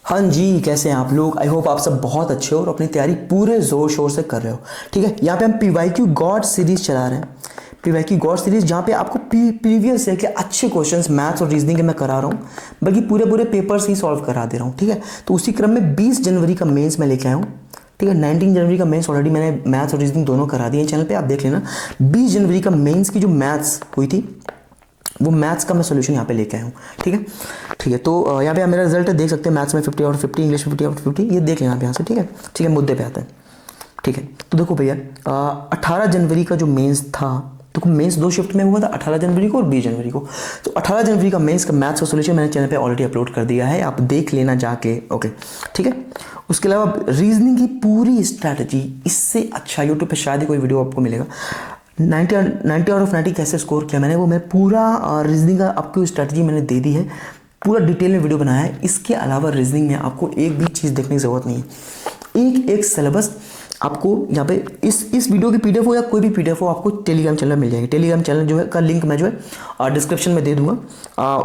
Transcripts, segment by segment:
हाँ जी, कैसे हैं आप लोग। आई होप आप सब बहुत अच्छे हो और अपनी तैयारी पूरे ज़ोर शोर से कर रहे हो। ठीक है, यहाँ पे हम पीवाईक्यू गॉड सीरीज़ चला रहे हैं। पीवाईक्यू गॉड सीरीज़ जहाँ पे आपको प्रीवियस है कि अच्छे क्वेश्चंस मैथ्स और रीजनिंग के मैं करा रहा हूँ, बल्कि पूरे पूरे पेपर्स ही सॉल्व करा दे रहा हूँ। ठीक है, तो उसी क्रम में 20 जनवरी का मेंस मैं लेके आया हूँ। ठीक है, 19 जनवरी का मेंस ऑलरेडी मैंने मैथ्स और रीजनिंग दोनों करा दिए चैनल पे, आप देख लेना। 20 जनवरी का मेंस की जो मैथ्स हुई थी, वो मैथ्स का मैं सोल्यूशन यहाँ पे लेके आया हूँ। ठीक है, ठीक है, तो यहाँ पे मेरा रिजल्ट देख सकते हैं। मैथ्स में 50 आउट ऑफ 50, इंग्लिश में 50 आउट ऑफ 50, ये देख लेना आप यहाँ से। ठीक है, ठीक है, मुद्दे पे आते हैं। ठीक है, तो देखो भैया, 18 जनवरी का जो मेंस था, देखो मेंस दो शिफ्ट में हुआ था, 18 जनवरी को और 20 जनवरी को। तो 18 जनवरी का मेंस का मैथ्स का सोल्यूशन मैंने चैनल पे ऑलरेडी अपलोड कर दिया है, आप देख लेना जाके। ओके, ठीक है। उसके अलावा रीजनिंग की पूरी स्ट्रैटेजी, इससे अच्छा यूट्यूब पे शायद ही कोई वीडियो आपको मिलेगा। 90 आउट ऑफ 90 कैसे स्कोर किया मैंने, वो मैं पूरा रीजनिंग का आपको स्ट्रैटेजी मैंने दे दी है, पूरा डिटेल में वीडियो बनाया है। इसके अलावा रीजनिंग में आपको एक भी चीज़ देखने की ज़रूरत नहीं है। एक एक सिलेबस आपको यहाँ पे इस वीडियो की पीडीएफ हो या कोई भी पीडीएफ हो, आपको टेलीग्राम चैनल मिल जाएगी। टेलीग्राम चैनल जो है का लिंक मैं जो है डिस्क्रिप्शन में दे दूंगा।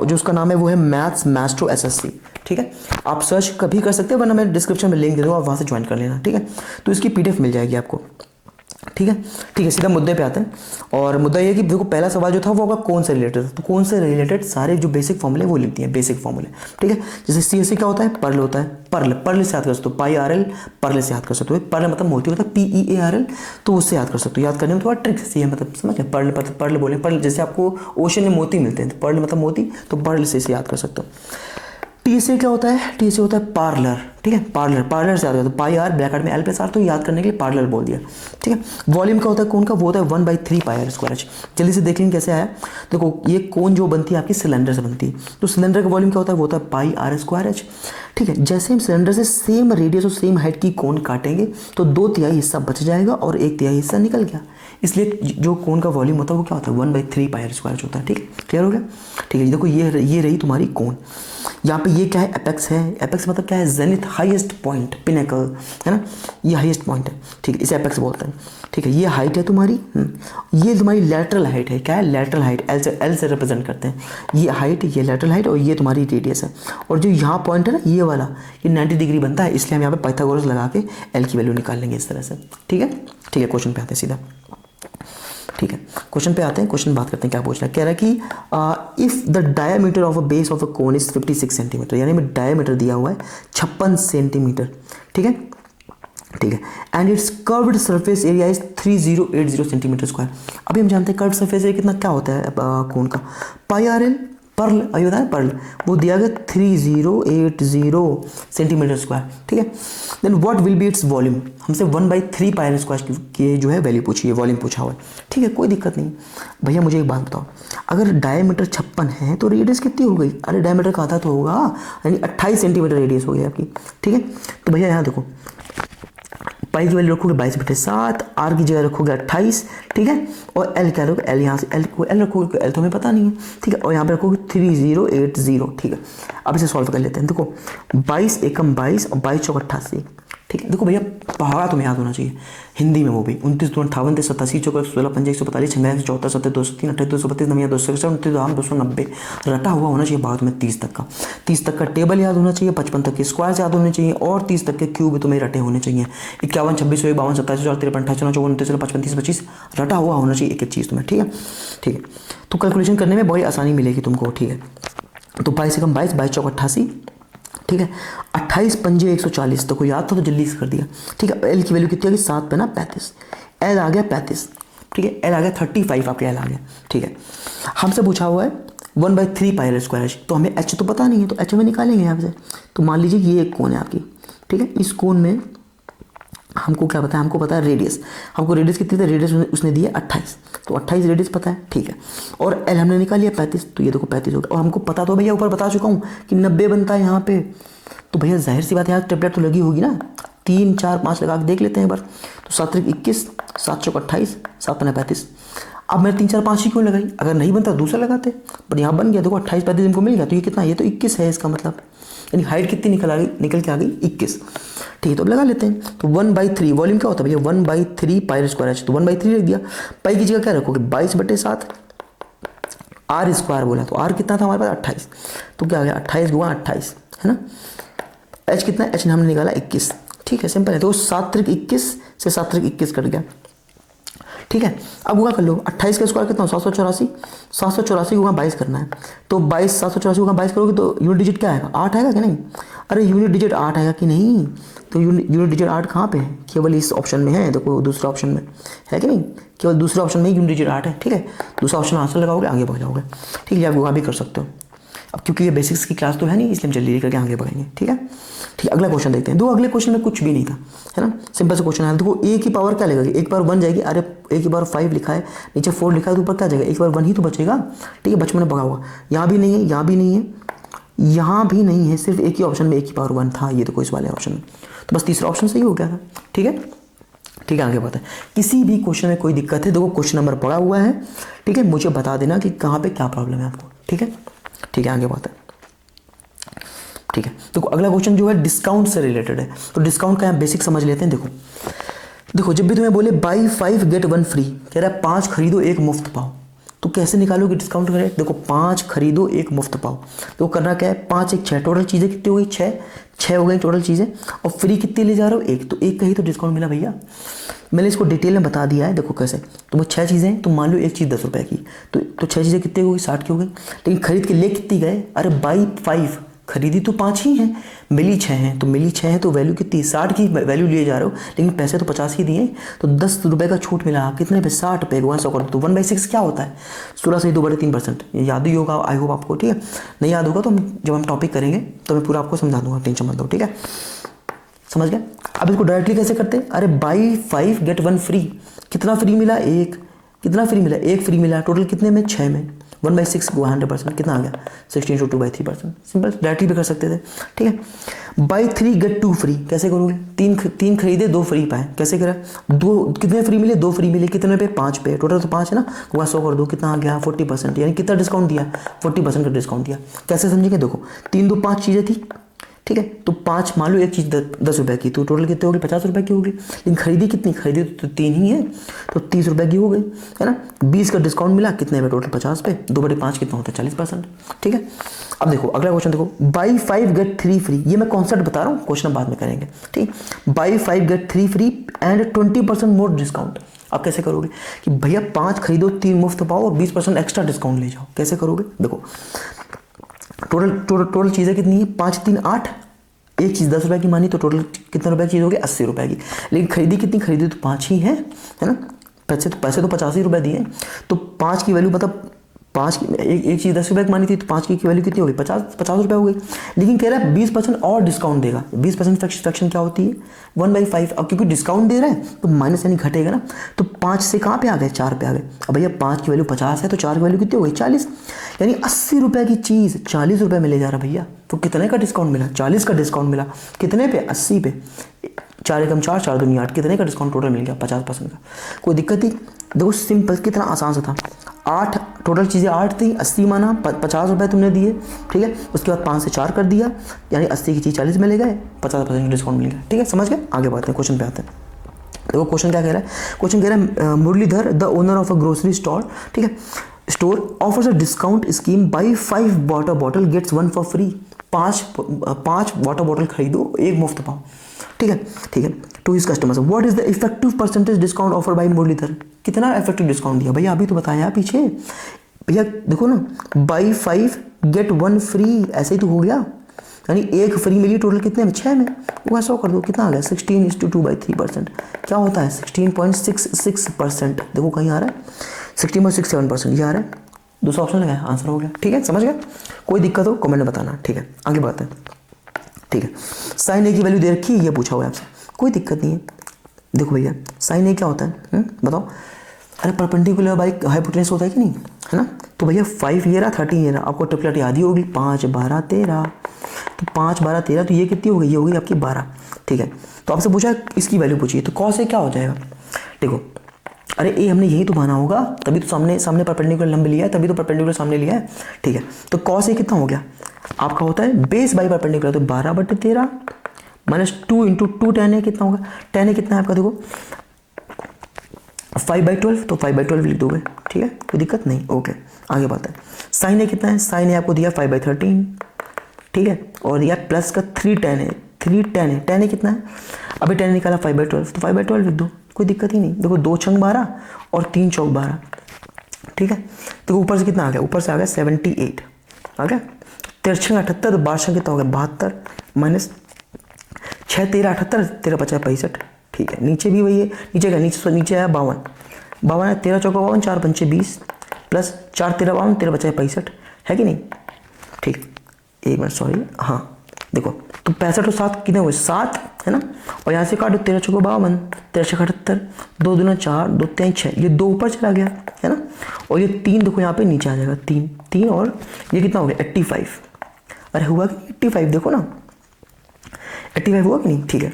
जो उसका नाम है वो है मैथ्स मास्टर एसएससी। ठीक है, आप सर्च कभी कर सकते हैं, वरना मैं डिस्क्रिप्शन में लिंक दे दूँगा, आप वहाँ से ज्वाइन कर लेना। ठीक है, तो इसकी पीडीएफ मिल जाएगी आपको। ठीक है, ठीक है, सीधा मुद्दे पे आते हैं। और मुद्दा ये है कि देखो, पहला सवाल जो था वो होगा कौन से रिलेटेड था। तो कौन से रिलेटेड सारे जो बेसिक फॉर्मूले वो लिखती हैं, बेसिक फॉर्मूले। ठीक है, जैसे सीएससी क्या होता है, पर्ल होता है। पर्ल से याद कर सकते हो, पाई आर एल, पर्ल से याद कर सकते हो। पर्ल मतलब मोती होता है, PEARL, तो उससे याद कर सकते हो। याद करने में थोड़ा ट्रिक सी है, मतलब समझ गए। पर्ल बोले, पर्ल जैसे आपको ओशन में मोती मिलते हैं, तो पर्ल मतलब मोती, तो पर्ल से इसे याद कर सकते हो। टीएसए क्या होता है, टीएसए होता है पार्लर। ठीक है, पार्लर से याद करते हो, पाई आर ब्रैकेट में एल प्लस आर, तो याद करने के लिए पार्लर बोल दिया। ठीक है, वॉल्यूम क्या होता है कोन का, वो होता है 1/3 पाई आर स्क्वायर एच। जल्दी से देख लेंगे कैसे आया। देखो, ये कोन जो बनती है आपकी सिलेंडर से बनती है, तो सिलेंडर का वॉल्यूम क्या होता है, वो होता है पाई आर स्क्वायर एच। ठीक है, जैसे हम सिलेंडर से सेम रेडियस और सेम हाइट की कोन काटेंगे, तो 2/3 हिस्सा बच जाएगा और 1/3 हिस्सा निकल गया। इसलिए जो कोन का वॉल्यूम होता है वो क्या होता है, 1/3 पाई आर स्क्वायर होता है। ठीक है, क्लियर हो गया। ठीक है, देखो ये रही तुम्हारी कोन। यहाँ पे ये क्या है, एपेक्स है। एपेक्स मतलब क्या है, जेनिथ, हाईएस्ट पॉइंट, पिनेकल, है ना, ये हाईएस्ट पॉइंट है। ठीक है, इसे एपेक्स बोलते हैं। ठीक है, ये हाइट है तुम्हारी। ये तुम्हारी लैटरल हाइट है। क्या है, लैटरल हाइट, एल से रिप्रेजेंट करते हैं। ये हाइट, ये लैटरल हाइट, और ये तुम्हारी रेडियस है। और जो यहाँ पॉइंट है ना, ये वाला, ये 90 डिग्री बनता है, इसलिए हम यहाँ पे पाइथागोरस लगा के एल की वैल्यू निकाल लेंगे इस तरह से। ठीक है, ठीक है, क्वेश्चन पे आते हैं सीधा। ठीक है, क्वेश्चन पे आते हैं। क्वेश्चन बात करते हैं, क्या पूछ रहा है। कह रहा है कि if the diameter of a base of a cone is 56 centimetre, यानी में डायमीटर दिया हुआ है 56 सेंटीमीटर। ठीक है, ठीक है, and it's curved surface area is 3080 centimetre square. अभी हम जानते हैं कर्व्ड सरफेस एरिया कितना क्या होता है कोन का, पाई आर एल, पर्ल, अभी बताया पर्ल, वो दिया गया 3080 सेंटीमीटर स्क्वायर। ठीक है, then what will be its volume, हमसे 1/3 पाई आर स्क्वायर की जो है वैल्यू पूछी है, वॉल्यूम पूछा हुआ है। ठीक है, कोई दिक्कत नहीं। भैया मुझे एक बात बताओ, अगर डायमीटर 56 है तो रेडियस कितनी हो गई, अरे डायमीटर का आधा तो होगा, यानी 28 सेंटीमीटर रेडियस हो गई आपकी। ठीक है, तो भैया यहाँ देखो, पाई की वैल्यू रखोगे 22/7, आर की जगह रखोगे 28। ठीक है, और एल क्या रखोगे, एल यहाँ से एल रखोगे, एल तो हमें पता नहीं है। ठीक है, और यहाँ पे रखोगे 3080। ठीक है, अब इसे सॉल्व कर लेते हैं। देखो 22 एकम 22 और 22 चौक 88। ठीक है, देखो भैया पहाड़ा तुम्हें याद होना चाहिए, हिंदी में वो भी 29 2 58 87 चौक 16 5 145 56 74 70 203 28 232 9 261 29 290 रटा हुआ होना चाहिए बाद में 30 तक का। 30 तक का टेबल याद होना चाहिए, 55 तक के स्क्वायर याद होने चाहिए, और 30 तक के क्यूब तुम्हें रटे होने चाहिए। 51 26 52 27 54 53 58 59 59 55 30 25 रटा हुआ होना चाहिए एक एक चीज़ तुम्हें। ठीक है, ठीक है, तो कैलकुलेशन करने में बड़ी आसानी मिलेगी तुमको। ठीक है, तो 22 एकम 22 22 चौक 88। ठीक है, 28 पंजे 140, तो कोई याद था तो जल्दी से कर दिया। ठीक है, एल की वैल्यू कितनी आ गई, 7 पे ना 35, एल आ गया 35। ठीक है, एल आ गया 35, आपके एल आ गया। ठीक है, हमसे पूछा हुआ है 1/3 पाई आर स्क्वायर एच, तो हमें एच तो पता नहीं है, तो एच में निकालेंगे यहाँ से। तो मान लीजिए ये एक कोन है आपकी। ठीक है, इस कोन में हमको क्या पता है, हमको पता है रेडियस, हमको रेडियस कितनी थी, रेडियस उसने दी है 28, तो 28 रेडियस पता है। ठीक है, और एल हमने निकाल लिया 35, तो ये देखो 35 हो गया। और हमको पता तो भैया ऊपर बता चुका हूँ कि 90 बनता है यहाँ पे, तो भैया जाहिर सी बात है यहाँ टेबलेट तो लगी होगी ना, 3 4 5 लगा के देख लेते हैं एक बार। तो 7 3 21, 7 चौक 28, 7 5 35। अब मैंने 3 4 5 ही क्यों लगाई, अगर नहीं बनता दूसरा लगाते, बट यहाँ बन गया। देखो 28 35 हमको मिल गया, तो ये कितना, ये तो 21 है इसका मतलब, यानी हाइट कितनी निकल के आ गई 21। ठीक है, तो अब लगा लेते हैं। तो 1/3 वॉल्यूम क्या होता है भैया, 1/3 पाई आर स्क्वायर एच, तो 1/3 रख दिया। पाई की जगह क्या रखोगे, 22/7, आर स्क्वायर बोला, तो आर कितना था हमारे पास 28, तो क्या आ गया 28 गुणा 28, है ना, एच कितना है, एच हमने निकाला 21, ठीक है, सिंपल है। तो 7 त्रिक 21 से 7 त्रिक 21 कट गया, ठीक है। अब गुणा कर लो, 28 का स्क्वायर कितना, 784, 784 गुणा 22 करना है, तो 22 784 गुणा 22 करोगे तो यूनिट डिजिट क्या आएगा, 8 आएगा कि नहीं, अरे यूनिट डिजिट 8 आएगा कि नहीं, तो यूनिट डिजिट 8 कहाँ पे है, केवल इस ऑप्शन में है, देखो दूसरा ऑप्शन में है कि नहीं, केवल दूसरे ऑप्शन में यूनिट डिजिट 8 है, ठीक है। दूसरा ऑप्शन आंसर लगाओगे आगे बढ़ जाओगे, ठीक है। आप गुणा भी कर सकते हो। अब क्योंकि ये बेसिक्स की क्लास तो है नहीं, इसलिए हम जल्दी करके आगे बढ़ेंगे, ठीक है। ठीक, अगला क्वेश्चन देखते हैं। दो अगले क्वेश्चन में कुछ भी नहीं था, है ना, सिंपल सा क्वेश्चन है। देखो ए की पावर क्या लगेगी, एक पावर 1 जाएगी, अरे ए की पावर 5 लिखा है, नीचे 4 लिखा है, तो ऊपर क्या जाएगा, एक पावर 1 ही तो बचेगा, ठीक है। बचपन में पढ़ा होगा, यहाँ भी नहीं है, यहाँ भी नहीं है, यहाँ भी नहीं है, सिर्फ एक ही ऑप्शन में एक ही पावर 1 था, ये देखो इस वाले ऑप्शन में, तो बस तीसरा ऑप्शन सही हो गया था, ठीक है। ठीक है, आगे बढ़ते हैं। किसी भी क्वेश्चन में कोई दिक्कत है, देखो क्वेश्चन नंबर पड़ा हुआ है, ठीक है, मुझे बता देना कि कहाँ पे क्या प्रॉब्लम है आपको, ठीक है। ठीक है, आगे बढ़ते हैं। ठीक है, तो अगला क्वेश्चन जो है डिस्काउंट से रिलेटेड है, तो डिस्काउंट का बेसिक समझ लेते हैं। देखो जब भी तुम्हें बोले बाई 5 गेट 1 फ्री, कह रहा है 5 खरीदो 1 मुफ्त पाओ, तो कैसे निकालोगे डिस्काउंट का रेट, देखो 5 खरीदो 1 मुफ्त पाओ, तो करना क्या है, 5 1 6, टोटल चीज़ें कितनी हो गई, 6 हो गई टोटल चीज़ें, और फ्री कितनी ले जा रहे हो, 1, तो 1 का ही तो डिस्काउंट मिला भैया। मैंने इसको डिटेल में बता दिया है, देखो कैसे, तो वो 6 चीज़ें हैं, तो मान लो एक चीज़ 10 रुपये की, तो 6 चीज़ें कितनी हो गई, 60 की हो गई, लेकिन खरीद के ले कितनी गए, अरे बाई 5 खरीदी तो 5 ही हैं, मिली 6 हैं, तो मिली 6 हैं, तो वैल्यू कितनी, 60 की वैल्यू लिए जा रहे हो, लेकिन पैसे तो 50 ही दिए, तो 10 रुपये का छूट मिला, कितने पे, 60 पे, 100 कर दो, तो 1/6 क्या होता है, 16 से 2 बटे 3%, याद ही होगा आई होप आपको, ठीक है। नहीं याद होगा तो जब हम टॉपिक करेंगे तो मैं पूरा आपको समझा दूंगा, टेंशन मत लो, ठीक है, समझ गए। अब इसको डायरेक्टली कैसे करते हैं, अरे बाई 5 गेट 1 फ्री, कितना फ्री मिला, 1, कितना फ्री मिला, 1 फ्री मिला, टोटल कितने में, 6 में, 1/6 को 100% कितना आ गया, 16 × 2/3%, सिंपल डायरेक्टली भी कर सकते थे, ठीक है। बाई 3 गेट 2 फ्री, कैसे करोगे, 3 खरीदे 2 फ्री पाए, कैसे करा, 2 कितने फ्री मिले, 2 फ्री मिले, कितने पे, 5 पे, टोटल तो 5 है ना, वहाँ 100 कर दो, कितना आ गया, 40%, यानी कितना डिस्काउंट दिया, 40% का डिस्काउंट दिया। कैसे समझेंगे, देखो 3 2 5 चीज़ें थी, ठीक है, तो 5 मान लो एक चीज़ 10 रुपये की, तो टोटल कितने हो गई, 50 रुपये की हो गई, लेकिन खरीदी कितनी, खरीदी तो 3 ही है, तो 30 रुपये की हो गई, है ना। 20 का डिस्काउंट मिला, कितने में, टोटल 50 पे, 2/5 कितना होता है, 40%, ठीक है। अब देखो अगला क्वेश्चन, देखो बाई 5 गेट 3 फ्री, ये मैं कॉन्सेप्ट बता रहा हूँ, क्वेश्चन बाद में करेंगे, ठीक। Buy 5 get 3 free and 20% more discount, आप कैसे करोगे कि भैया 5 खरीदो 3 मुफ्त पाओ और 20% एक्स्ट्रा डिस्काउंट ले जाओ, कैसे करोगे, देखो टोटल चीज़ें कितनी है, 5 3 8, एक चीज़ 10 रुपये की मानी, तो टोटल कितने रुपए की चीज़ होगी, 80 रुपये की, लेकिन खरीदी कितनी, खरीदी तो 5 ही है ना, पैसे तो 50 ही रुपये दिए, तो 5 की वैल्यू मतलब 5 की एक चीज़ 10 रुपये की मानी थी, तो 5 की वैल्यू कितनी होगी, 50 रुपये हो गई, लेकिन कह रहा है 20% और डिस्काउंट देगा। 20% फ्रैक्शन क्या होती है, 1/5, अब क्योंकि डिस्काउंट दे रहा है तो माइनस यानी घटेगा ना, तो 5 से कहाँ पे आ गए, 4 पे आ गए। अब भैया 5 की वैल्यू 50 है, तो 4 की वैल्यू कितनी हो गई, 40, यानी 80 रुपये की चीज़ 40 रुपये में ले जा रहा भैया, तो कितने का डिस्काउंट मिला, 40 का डिस्काउंट मिला, कितने पे, 80 पे, 4 एकम 4 4 दूनी 8, कितने का डिस्काउंट टोटल मिल गया, 50% का। कोई दिक्कत ही, देखो सिंपल, कितना आसान सा था, 8 टोटल चीज़ें 8 थी, 80 माना, 50 रुपये तुमने दिए, ठीक है, उसके बाद 5 से 4 कर दिया, यानी 80 की चीज़ 40 में ले गए, 50% डिस्काउंट मिल गया, ठीक है, समझ गए। आगे बढ़ते हैं, क्वेश्चन पे आते हैं। देखो क्वेश्चन क्या कह रहा है, क्वेश्चन कह रहा है Muralidhar the owner of a grocery store, ठीक है, store offers a discount scheme buy 5 water bottle gets 1 for free, 5 water bottle खरीदो 1 मुफ्त पाओ, ठीक है, to his customers, what is the effective percentage discount offer by Muralidhar, कितना इफेक्टिव डिस्काउंट दिया भैया, अभी तो बताया पीछे भैया, देखो ना, बाई 5 गेट 1 फ्री, ऐसे ही तो हो गया, यानी 1 फ्री मिली, टोटल कितने में, 6 में, वो 100 कर दो, कितना आ गया, 16:2/3%, क्या होता है, 16.66%, देखो कहीं आ रहा है 16.67%, ये आ रहा है, दूसरा ऑप्शन लगाया, आंसर हो गया, ठीक है, समझ गए। कोई दिक्कत हो कमेंट में बताना, ठीक है, आगे बढ़ते हैं, ठीक है। साइन ए की वैल्यू दे रखी है, ये पूछा हुआ है आपसे, कोई दिक्कत नहीं है। देखो भैया साइन ए क्या होता है, बताओ, अरे परपेंडिकुलर बाई हाइपोटेनस होता है कि नहीं, है ना, तो भैया 5 ये रहा, 13 ये रहा, आपको ट्रिपलेट याद ही होगी, 5 12 13, तो 5 12 13, तो ये कितनी हो गई, ये होगी आपकी 12, ठीक है। तो आपसे पूछा इसकी वैल्यू पूछिए, तो कॉस ए क्या हो जाएगा, देखो अरे ए हमने यही तो माना होगा, तभी तो सामने परपेंडिकुलर लंब लिया है, तभी तो परपेंडिकुलर सामने लिया है, ठीक है। तो कॉस ए कितना हो गया, आपका होता है बेस बाई परपेंडिकुलर, तो 12/13 -2 × 2 tan ए कितना होगा, tan ए कितना है आपका, देखो 5/12, तो 5/12 लिख दोगे, ठीक है, कोई दिक्कत नहीं, ओके। आगे बात है, साइन ए कितना है, साइन ए आपको दिया 5/13, ठीक है, और दिया प्लस का 3 tan ए, 3 10 है, 10 है कितना है, अभी 10 निकाला 5/12, तो 5/12 लिख दो, कोई दिक्कत ही नहीं। देखो 2 छंग 12 और 3 चौक 12, ठीक है। देखो ऊपर से कितना आ गया, ऊपर से आ गया 78 आ गया, 13 छंग 78, तो 12 छंग कितना हो गया 72 माइनस 6 13 78, 13 50 65, ठीक है। नीचे भी वही है, नीचे का नीचे आया 52 52 है, 13 चौका 52, 4 पंचे 20 प्लस 4 13 52, 13 50 65 है कि नहीं, ठीक। एक मिनट सॉरी, हाँ देखो तो 65 और 7 कितने हुए 7 है ना, और यहाँ से काटो 13 चौका 52, 13 छक्का 78, 2 दूना 4, 2 3 6, ये 2 ऊपर चला गया है ना, और ये 3 देखो यहाँ पे नीचे आ जाएगा 3 3, और ये कितना हो गया 85, अरे हुआ कि 85, देखो ना 85 हुआ कि नहीं, ठीक है।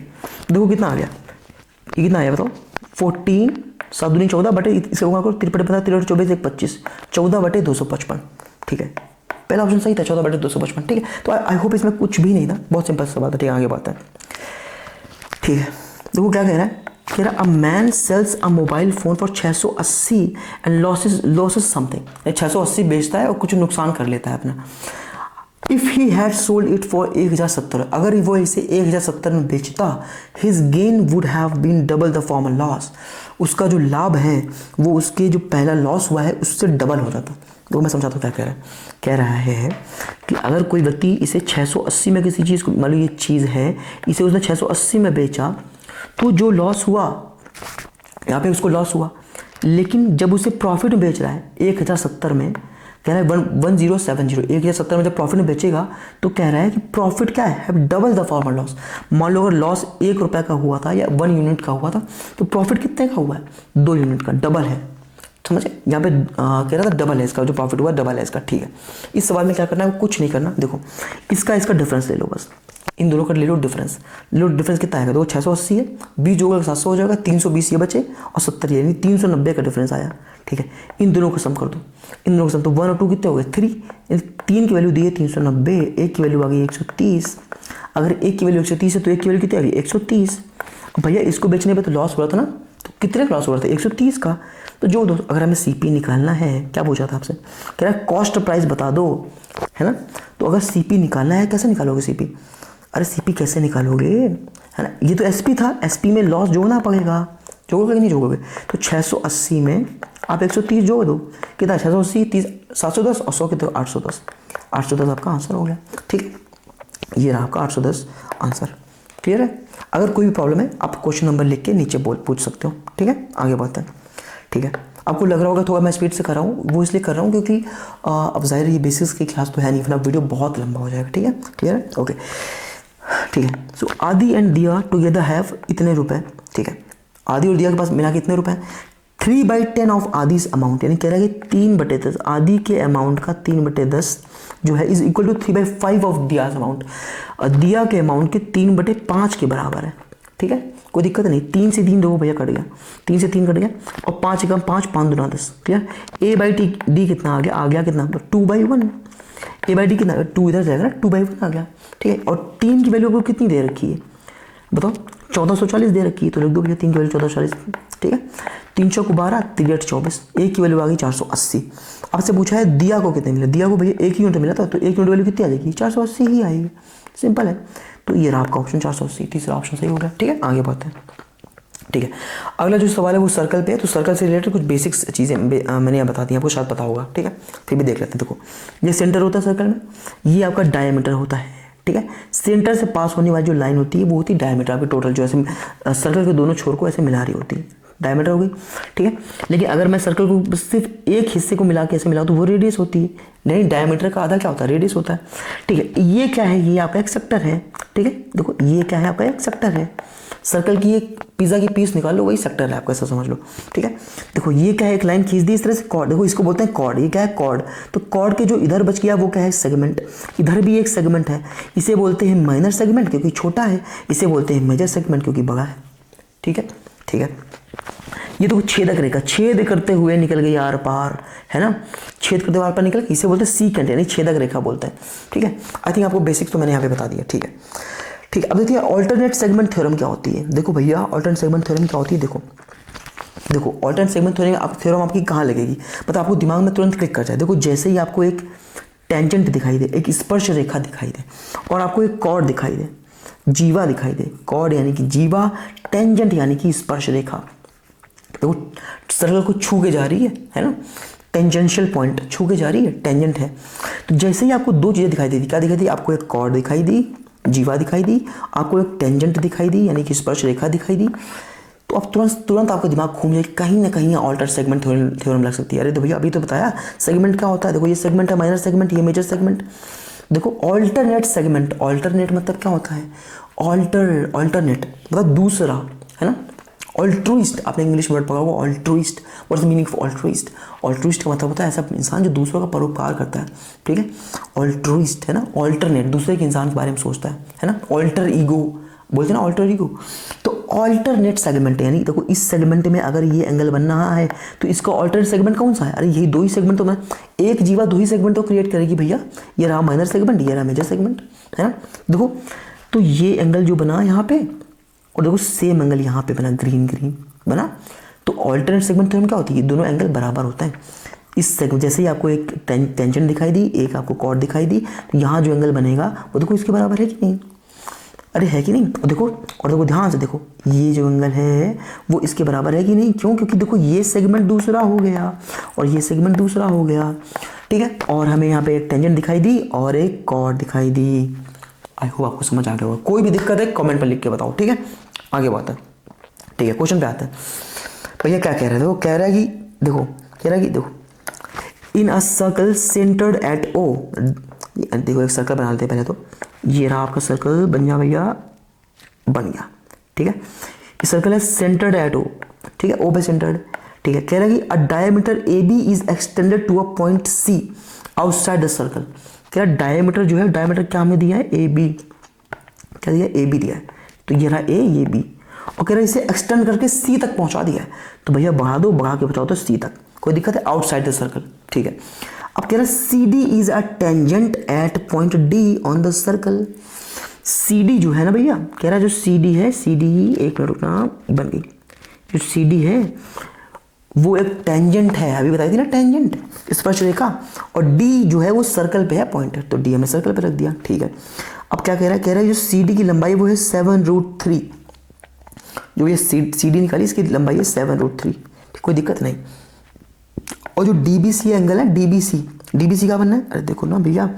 देखो कितना आ गया, ये कितना आया बताओ 14 7 दूनी 14 बटे इसे होगा करो 3 15 13 24 1 25, 14/255, ठीक है। पहला ऑप्शन सही था 14/255, ठीक है। तो आई होप इसमें कुछ भी नहीं था, बहुत सिंपल सा बात है, ठीक है। आगे बात है, ठीक है। देखो क्या कह रहा है, कह रहा a man sells a mobile phone for 680 and losses something, 680 बेचता है और कुछ नुकसान कर लेता है अपना। If he had sold it for 1070, अगर वो इसे 1070 में बेचता, his gain would have been double the former loss, उसका जो लाभ है वो उसके जो पहला लॉस हुआ है उससे डबल हो जाता। तो मैं समझाता हूँ क्या कह रहा है, कह रहा है कि अगर कोई व्यक्ति इसे 680 में किसी चीज़ को, मान लो ये चीज़ है, इसे उसने 680 में बेचा, तो जो लॉस हुआ यहाँ पे उसको लॉस हुआ, लेकिन जब उसे प्रॉफिट में बेच रहा है 1070 में, कह रहा है 1070 1070 में जब प्रॉफिट में बेचेगा तो कह रहा है कि प्रॉफिट क्या है डबल द फॉर्मर लॉस। मान लो अगर लॉस 1 रुपये का हुआ था या 1 यूनिट का हुआ था, तो प्रॉफिट कितने का हुआ है 2 यूनिट का, डबल है, समझे। यहाँ पे कह रहा था डबल है इसका, जो प्रॉफिट हुआ डबल है इसका, ठीक है। इस सवाल में क्या करना है, कुछ नहीं करना, देखो इसका डिफरेंस ले लो, बस इन दोनों का ले लो डिफरेंस, डिफरेंस कितना आएगा, देखो 680 है, 20 होगा 700 हो जाएगा, 320 ये बचे और 70 यानी 390 का डिफरेंस आया, ठीक है। इन दोनों को सम कर दो, इन दोनों को सम, तो 1 और 2 कितने हो गए 3, 3 की वैल्यू दी है 390, 1 की वैल्यू आ गई 130, अगर 1 की वैल्यू 130 है तो 1 की वैल्यू कितनी आ गई 130। भैया इसको बेचने पे तो लॉस हो रहा था ना, तो कितने का लॉस हो रहा था 130 का, तो जो दो, अगर हमें सीपी निकालना है, क्या पूछा था आपसे, कह रहा है कॉस्ट प्राइस बता दो, है ना। तो अगर सीपी निकालना है, कैसे निकालोगे सीपी, अरे सीपी कैसे निकालोगे, है ना, ये तो एसपी था, एसपी में लॉस जोड़ना पड़ेगा, जोड़ोगे कि नहीं जोड़ोगे, तो 680 में आप 130 जोड़ दो, कितना 680 30 710 और 100 कितना 810, 810 आपका आंसर हो गया, ठीक है। ये रहा आपका 810 आंसर, क्लियर है। अगर कोई भी प्रॉब्लम है आप क्वेश्चन नंबर लिख के नीचे पूछ सकते हो, ठीक है। आगे बढ़ते हैं, ठीक है। आपको लग रहा होगा थोड़ा मैं स्पीड से कर रहा हूँ, वो इसलिए कर रहा हूँ क्योंकि अब जाहिर ये बेसिक्स की क्लास तो है नहीं, वरना वीडियो बहुत लंबा हो जाएगा, ठीक है, क्लियर है, ओके, ठीक है। सो आदि एंड दिया टुगेदर हैव इतने रुपए, ठीक है। आदि और दिया के पास मिला के इतने रुपए, 3/10 ऑफ आदिस अमाउंट, यानी कह रहा है कि 3/10 आदि के अमाउंट का 3/10 जो है इज इक्वल टू 3/5 ऑफ दियाज अमाउंट, दिया के अमाउंट के 3/5 के बराबर है, ठीक है। कोई दिक्कत नहीं, 3 से 3 दो भैया कट गया, 3 से 3 कट गया, और 5 एकम 5 5 दूना 10, क्लियर। A/D कितना आ गया कितना 2/1, A/D कितना 2 इधर जाएगा ना, 2/1 आ गया, ठीक है। और 3 की वैल्यू आपको कितनी दे रखी है बताओ, 1440 दे रखी है, तो लिख दो भैया 3 की वैल्यू 1440, ठीक है। 3 चौक 12 3 24, 1 की वैल्यू आ गई 480। आपसे पूछा है दिया को कितने मिला, दिया को भैया 1 यूनिट मिला था, तो 1 यूनिट वैल्यू कितनी आ जाएगी 480 ही आएगी, सिंपल है। तो ये रहा आपका ऑप्शन 480, तीसरा ऑप्शन सही हो गया, ठीक है। आगे बढ़ते हैं, ठीक है। अगला जो सवाल है वो सर्कल पे है, तो सर्कल से रिलेटेड कुछ बेसिक्स चीज़ें मैंने यहाँ बता दी, आपको शायद पता होगा, ठीक है, फिर भी देख लेते हैं। देखो ये सेंटर होता है सर्कल में, ये आपका डायमीटर होता है, ठीक है। सेंटर से पास होने वाली जो लाइन होती है वो होती है डायमीटर, आपकी टोटल जो ऐसे सर्कल के दोनों छोर को ऐसे मिला रही होती है, डायमीटर हो गई, ठीक है। लेकिन अगर मैं सर्कल को सिर्फ एक हिस्से को मिला के ऐसे मिलाऊँ तो वो रेडियस होती है, नहीं डायमीटर का आधा क्या होता है रेडियस होता है, ठीक है। ये क्या है, ये आपका एक सेक्टर है, ठीक है। देखो ये क्या है, आपका एक सेक्टर है, सर्कल की एक पिज़्ज़ा की पीस निकाल लो, वही सेक्टर है आपका, ऐसा समझ लो, ठीक है। देखो ये क्या है, एक लाइन खींच दी इस तरह से, कॉर्ड, देखो इसको बोलते हैं कॉर्ड, ये क्या है कॉर्ड, तो कॉर्ड के जो इधर बच गया वो क्या है सेगमेंट, इधर भी एक सेगमेंट है, इसे बोलते हैं माइनर सेगमेंट क्योंकि छोटा है, इसे बोलते हैं मेजर सेगमेंट क्योंकि बड़ा है, ठीक है, ठीक है। ये तो छेदक रेखा छेद करते हुए निकल गई आर पार, है ना, छेद करते हुए आर पार निकल गई, इसे बोलते हैं सीकेंट यानी छेदक रेखा बोलते हैं, ठीक है। आई थिंक आपको बेसिक्स तो मैंने यहाँ पे बता दिया, ठीक है, ठीक है। अब देखिए ऑल्टरनेट सेगमेंट थ्योरम क्या होती है, देखो भैया ऑल्टरनेट सेगमेंट थ्योरम क्या होती है, देखो ऑल्टरनेट सेगमेंट थ्योरम आपकी कहाँ लगेगी, मतलब आपको दिमाग में तुरंत क्लिक कर जाए। देखो जैसे ही आपको एक टेंजेंट दिखाई दे, एक स्पर्श रेखा दिखाई दे और आपको एक कॉर्ड दिखाई दे, जीवा दिखाई दे, कॉर्ड यानी कि जीवा, टेंजेंट यानी कि स्पर्श रेखा, तो सर्कल को छू के जा रही है ना, टेंजेंशियल पॉइंट छू के जा रही है, टेंजेंट है। तो जैसे ही आपको दो चीज़ें दिखाई दी, क्या दिखाई दी, आपको एक कॉर्ड दिखाई दी, जीवा दिखाई दी, आपको एक टेंजेंट दिखाई दी यानी कि स्पर्श रेखा दिखाई दी, तो अब तुरंत आपका दिमाग घूम जाए, कहीं ना कहीं ऑल्टर सेगमेंट थ्योरम लग सकती है। अरे तो भैया अभी तो बताया सेगमेंट क्या होता है, देखो ये सेगमेंट है, माइनर सेगमेंट, ये मेजर सेगमेंट। देखो ऑल्टरनेट सेगमेंट, ऑल्टरनेट मतलब क्या होता है, ऑल्टरनेट मतलब दूसरा, है ना। ऑल्ट्रुइस्ट, आपने इंग्लिश वर्ड पढ़ा होगा altruist, what is the meaning of altruist. Altruist का मतलब होता है ऐसा इंसान जो दूसरों का परोपकार करता है, ठीक है, ऑल्ट्रुइस्ट, है ना। ऑल्टरनेट, दूसरे के इंसान के बारे में सोचता है ना। ऑल्टर ईगो बोलते हैं ना, ऑल्टर ईगो। तो ऑल्टरनेट सेगमेंट यानी देखो इस सेगमेंट में अगर ये एंगल बन रहा है तो इसका ऑल्टरनेट सेगमेंट कौन सा है, अरे यही दो ही सेगमेंट तो एक जीवा दो ही सेगमेंट तो क्रिएट करेगी भैया, ये रहा माइनर सेगमेंट, ये रहा मेजर सेगमेंट, है ना। देखो तो ये एंगल जो बना यहाँ पे, और देखो सेम एंगल यहाँ पे बना, ग्रीन बना, तो ऑल्टरनेट सेगमेंट थ्योरम क्या होती है, दोनों एंगल बराबर होता है। इस सेगमेंट जैसे ही आपको एक टेंजेंट दिखाई दी, एक आपको कॉर्ड दिखाई दी, तो यहाँ जो एंगल बनेगा वो देखो इसके बराबर है कि नहीं, अरे है कि नहीं। और देखो ध्यान से देखो, ये जो एंगल है वो इसके बराबर है कि नहीं, क्यों, क्योंकि देखो ये सेगमेंट दूसरा हो गया और ये सेगमेंट दूसरा हो गया, ठीक है। और हमें यहाँ पे एक टेंजेंट दिखाई दी और एक कॉर्ड दिखाई दी। आई होप आपको समझ आ गया होगा। कोई भी दिक्कत है कमेंट पर लिख के बताओ, ठीक है। आगे बात है, ठीक है, क्वेश्चन पे आते हैं। भैया क्या कह रहे थे, वो कह रहा है कि देखो इन अ सर्कल सेंटर्ड एट ओ, देखो एक सर्कल बना लेते हैं पहले, तो ये रहा आपका सर्कल, बन गया भैया, बन गया, ठीक है। ये सर्कल है सेंटर्ड एट ओ, ठीक है, ओ पे सेंटर्ड, ठीक है। कह रहा है कि a diameter A B is extended to a point C outside the circle. कह रहा डायमीटर जो है, डायमीटर क्या हमें दिया है, ए बी, क्या दिया है, ए बी दिया है, तो ये रहा ए, ये बी, और कह रहा है इसे एक्सटेंड करके सी तक पहुंचा दिया है, तो भैया बढ़ा दो, बढ़ा के पहुंचाओ तो सी तक, कोई दिक्कत है, आउटसाइड द सर्कल, ठीक है। अब कह रहा है C D is a tangent at point D on the circle. C D जो है ना भैया, कह रहा है जो सी डी है, सी डी, एक मिनट रुकना, बन गई, जो सी डी है वो एक टेंजेंट है, अभी बताई थी ना टेंजेंट, स्पर्श रेखा, और डी जो है वो सर्कल पे है पॉइंटर, तो डी हमने सर्कल पे रख दिया, ठीक है। अब क्या कह रहा है जो सी डी की लंबाई वो है 7√3, जो ये सी डी निकाली इसकी लंबाई है 7√3, कोई दिक्कत नहीं। और जो डी बी सी एंगल है, डी बी सी का बनना है, अरे देखो ना भैया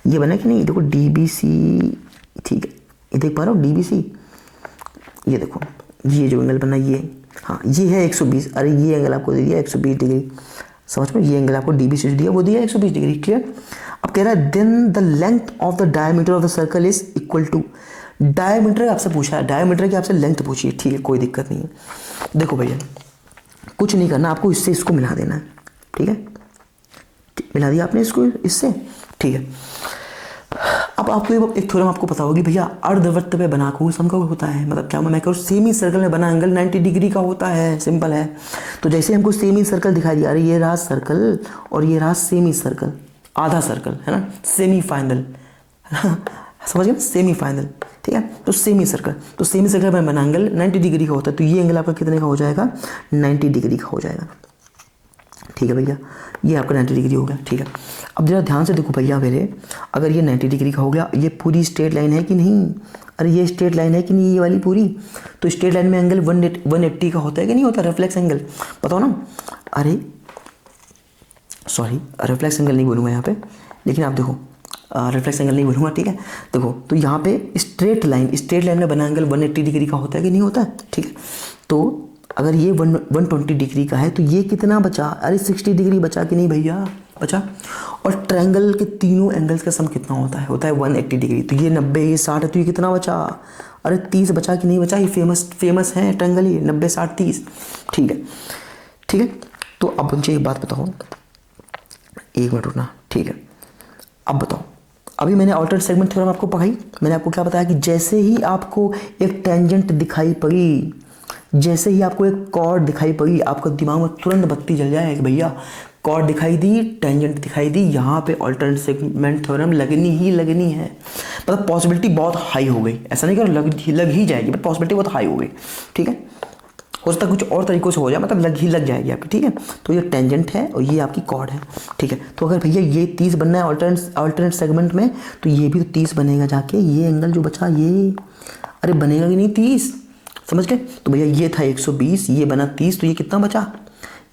ये बना है कि नहीं, देखो डी बी सी, ठीक है, ये देख पा रहे हो डी बी सी, ये देखो ये जो एंगल बना ये, हाँ ये है 120, अरे ये एंगल आपको दे दिया 120 डिग्री, समझ में, ये एंगल आपको डी बी सी दिया, वो दिया 120 डिग्री, क्लियर। अब कह रहा है then the length of the diameter of the circle is equal to, diameter आपसे पूछा है, डायमीटर की आपसे लेंथ पूछी है, ठीक है, कोई दिक्कत नहीं है। देखो भैया कुछ नहीं करना, आपको इससे इसको मिला देना है, ठीक है, मिला दिया आपने इसको इससे, ठीक है। अब आपको एक थ्योरम आपको पता होगी भैया, अर्धवृत्त पे बना कोण समकोण होता है, मतलब क्या मैं करूँ, सेमी सर्कल में बना एंगल 90 डिग्री का होता है, सिंपल है। तो जैसे हमको सेमी सर्कल दिखाई दिया, अरे ये रहा सर्कल और ये रहा सेमी सर्कल, आधा सर्कल, है ना, सेमी फाइनल, समझ गए, सेमी फाइनल, ठीक है। तो सेमी सर्कल में बना एंगल 90 डिग्री का होता है, तो ये एंगल आपका कितने का हो जाएगा, 90 डिग्री का हो जाएगा, ठीक है भैया, ये आपका 90 डिग्री हो गया, ठीक है। अब जरा ध्यान से देखो भैया मेरे, अगर ये 90 डिग्री का हो गया, ये पूरी स्ट्रेट लाइन है कि नहीं, अरे ये स्ट्रेट लाइन है कि नहीं, ये वाली पूरी, तो स्ट्रेट लाइन में एंगल 180 का होता है कि नहीं होता, रिफ्लेक्स एंगल, बताओ ना। अरे सॉरी, रिफ्लेक्स एंगल नहीं बोलूँगा यहाँ पे, लेकिन आप देखो रिफ्लेक्स एंगल नहीं बोलूँगा, ठीक है। देखो तो यहाँ पे स्ट्रेट लाइन में बना एंगल 180 डिग्री का होता है कि नहीं होता है, ठीक है। तो अगर ये 120 डिग्री का है तो ये कितना बचा, अरे 60 डिग्री बचा कि नहीं भैया, बचा। और ट्रायंगल के तीनों एंगल्स का सम कितना होता है 180 डिग्री, तो ये 90, ये 60 है, तो ये कितना बचा, अरे 30 बचा कि नहीं बचा, ये फेमस है ट्रायंगल, ये 90 60 30, ठीक है। तो अब मुझे एक बात बताओ, एक मिनट रुकना, ठीक है। अब बताओ, अभी मैंने ऑल्टरनेट सेगमेंट थ्योरम आपको पढ़ाई, मैंने आपको क्या बताया कि जैसे ही आपको एक टेंजेंट दिखाई पड़ी, जैसे ही आपको एक कॉर्ड दिखाई पड़ी, आपका दिमाग में तुरंत बत्ती जल जाए कि भैया कॉर्ड दिखाई दी, टेंजेंट दिखाई दी, यहाँ पे ऑल्टरनेट सेगमेंट थ्योरम लगनी है, मतलब पॉसिबिलिटी बहुत हाई हो गई, ऐसा नहीं कि लग ही जाएगी, बट पॉसिबिलिटी बहुत हाई हो गई, ठीक है। हो सकता है कुछ और तरीक़ों से हो जाए, मतलब लग जाएगी आपकी, ठीक है। तो ये टेंजेंट है और ये आपकी कॉर्ड है, ठीक है। तो अगर भैया ये 30 बनना है ऑल्टरनेट सेगमेंट में, तो ये भी तो 30 बनेगा जाके, ये एंगल जो बचा ये अरे बनेगा कि नहीं 30, समझ गए। तो भैया ये था 120, ये बना 30, तो ये कितना बचा,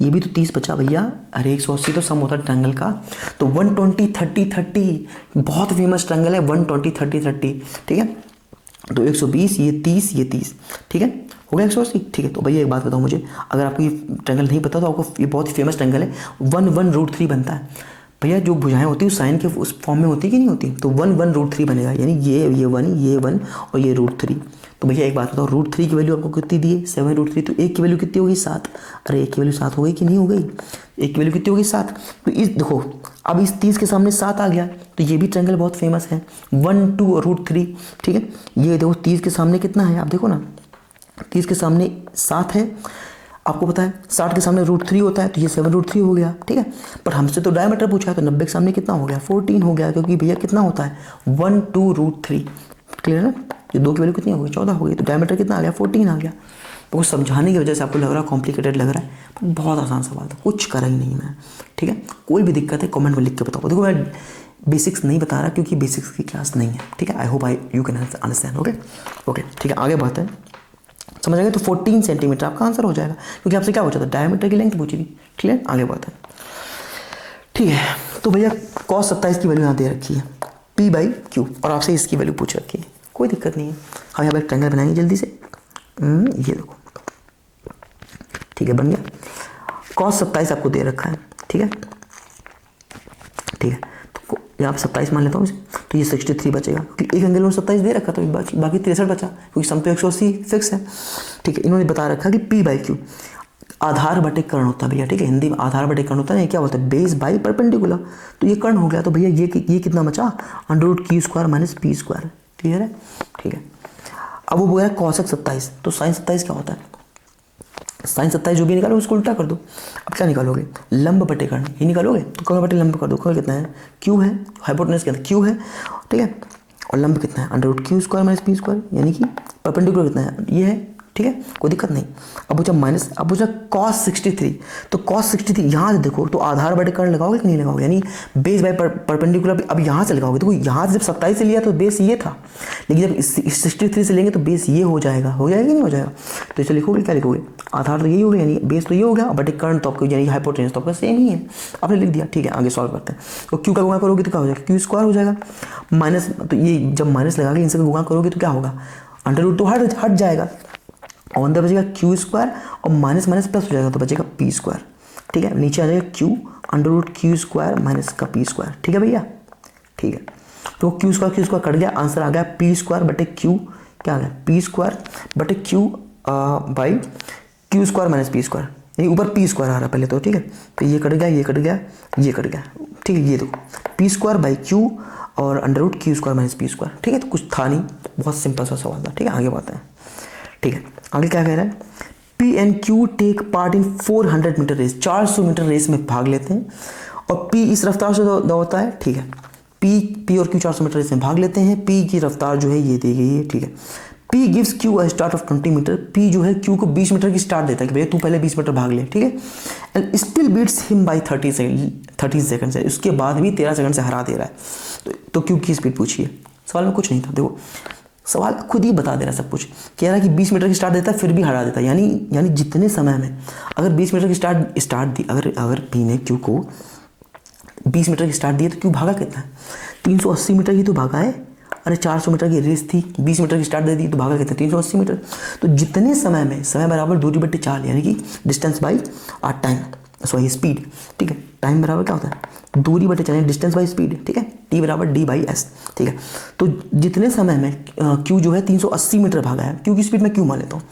ये भी तो 30 बचा भैया। अरे 180 तो सम होता है ट्रायंगल का। तो 120 30 30 बहुत फेमस ट्रायंगल है 120 30 30, ठीक है। तो 120, ये 30, ये 30, ठीक है, हो गया 180, ठीक है। तो भैया एक बात बताओ मुझे, अगर आपको ये ट्रायंगल नहीं पता तो आपको, ये बहुत ही फेमस ट्रायंगल है, 1 1√3 बनता है भैया। जो भुजाएं होती है साइन के उस फॉर्म में होती है कि नहीं होती, तो 1 1√3 बनेगा, यानी ये 1, ये 1 और ये √3। तो भैया एक बात बताओ, √3 की वैल्यू आपको कितनी दी है 7√3, तो एक की वैल्यू कितनी होगी 7। अरे एक की वैल्यू 7 हो गई कि नहीं हो गई, एक की वैल्यू कितनी होगी 7। तो इस देखो अब इस 30 के सामने 7 आ गया, तो ये भी ट्रायंगल बहुत फेमस है 1 2 और √3, ठीक है। ये देखो 30 के सामने कितना है, आप देखो ना 30 के सामने 7 है, आपको पता है 60 के सामने √3 होता है, तो ये 7√3 हो गया, ठीक है। पर हमसे तो डायमीटर पूछा है, तो 90 के सामने कितना हो गया 14 हो गया, क्योंकि भैया कितना होता है 1 2 √3, क्लियर है। ये 2 की वैल्यू कितनी हो गई 14 हो गई, तो डायमीटर कितना आ गया 14 आ गया। तो वो समझाने की वजह से आपको लग रहा है कॉम्प्लिकेटेड लग रहा है, पर बहुत आसान सवाल था, कुछ करा ही नहीं मैं, ठीक है। कोई भी दिक्कत है कमेंट में लिख के बताओ। देखो मैं बेसिक्स नहीं बता रहा क्योंकि बेसिक्स की क्लास नहीं है, ठीक है। I hope you can understand, okay ठीक है। आगे बढ़ते हैं, समझ आ गया। तो 14 सेंटीमीटर आपका आंसर हो जाएगा, क्योंकि आपसे क्या पूछा था डायमीटर की लेंथ पूछी थी, क्लियर। आगे बढ़ते हैं, ठीक है। तो भैया cos 27 की वैल्यू यहाँ दे रखी है P/Q, और आपसे इसकी वैल्यू पूछ रखी है, कोई दिक्कत नहीं है। हम यहाँ पर एक ट्रायंगल बनाएंगे जल्दी से, ये देखो, ठीक है, बन गया। cos 27 आपको दे रखा है, ठीक है, ठीक है। तो यहाँ पर 27 मान लेता हूँ, तो ये 63 बचेगा, क्योंकि एक एंगल में 27 दे रखा, तो बाकी 63 बचा, क्योंकि सम तो 180 फिक्स है, ठीक है। इन्होंने बता रखा कि P/Q आधार बटे कर्ण होता है भैया, ठीक है। हिंदी में आधार बटे कर्ण होता है, ये क्या होता है बेस बाई परपेंडिकुलर, तो ये कर्ण हो गया। तो भैया ये कितना बचा √Q² - P², क्लियर है, ठीक है। अब वो बोल रहा है cosec 27, तो sin 27 क्या होता है, sin 27 जो भी निकालो उसको उल्टा कर दो। अब क्या निकालोगे, लंब बटे कर्ण ही निकालोगे, तो कर्ण बटे लंब कर दो। कर्ण कितना है Q है, हाइपोटेनस कितना Q है, ठीक है, और लंब कितना है √Q² - P², यानी कि परपेंडिकुलर कितना है, ये है, ठीक है, कोई दिक्कत नहीं। अब पूछा माइनस, अब पूछा cos 63, तो cos 63 यहाँ से देखो, तो आधार बटे कर्ण लगाओगे कि नहीं लगाओगे, यानी बेस बाय परपेंडिकुलर। अब यहाँ से लगाओगे, देखो यहाँ से जब 27 से लिया तो बेस ये था, लेकिन जब 63 से लेंगे तो बेस ये हो जाएगा कि नहीं हो जाएगा। तो इसे लिखोगे, क्या लिखोगे, आधार तो यही हो गया, यानी बेस तो ये हो गया, बटे कर्ण तो आपको यानी हाइपोटेनस तो आपका सेम ही है, आपने लिख दिया, ठीक है। आगे सॉल्व करते हैं। तो क्यू का गुणा करोगे तो क्या हो जाएगा Q² हो जाएगा, माइनस, तो ये जब माइनस लगा के इनसे गुणा करोगे तो क्या होगा, √ तो हट जाएगा, और अंदर बचेगा Q² और माइनस माइनस प्लस हो जाएगा, तो बचेगा P², ठीक है। नीचे आ जाएगा Q √Q² माइनस का P², ठीक है भैया, ठीक है। तो Q² कट गया, आंसर आ गया P² बटे Q, क्या आ गया P² बटे Q by Q² minus P², यानी ऊपर P² आ रहा पहले तो, ठीक है। तो ये कट गया, ये कट गया, ये कट गया, ठीक है। ये देखो P² बाई Q और √Q² माइनस P², ठीक है। तो कुछ था नहीं, बहुत सिंपल सा सवाल था, ठीक है। आगे बढ़ते हैं, ठीक है। आगे क्या कह रहा है, P and Q take part in 400 metre race, 400 metre race में भाग लेते हैं, और P इस रफ्तार से दौड़ता है, ठीक है। P और Q 400 मीटर रेस में भाग लेते हैं, P की रफ्तार जो है ये दी गई है, ठीक है। P gives Q a start of 20 metre, P जो है Q को 20 मीटर की स्टार्ट देता है कि भैया तू पहले 20 मीटर भाग ले, ठीक है। And still beats him by 30 second से, उसके बाद भी 13 सेकंड से हरा दे रहा है। तो Q की स्पीड पूछी है, सवाल में कुछ नहीं था, देखो सवाल खुद ही बता दे रहा है सब कुछ, कह रहा है कि 20 मीटर की स्टार्ट देता है फिर भी हरा देता है, यानी जितने समय में अगर 20 मीटर की स्टार्ट दी, अगर P ने Q को 20 मीटर की स्टार्ट दी है, तो Q भागा कितना है 380 मीटर की तो भागा है। अरे 400 मीटर की रेस थी, 20 मीटर की स्टार्ट दे दी तो भागा कितना 380 मीटर। तो जितने समय में, समय बराबर दूरी बटे चाल, यानी कि distance by time, sorry speed, ठीक है। टाइम बराबर क्या होता है दूरी बटे चाल, डिस्टेंस बाई स्पीड, ठीक है। T बराबर D/S, ठीक है। तो जितने समय में Q जो है 380 मीटर भागा है, Q की स्पीड में Q मान लेता हूँ,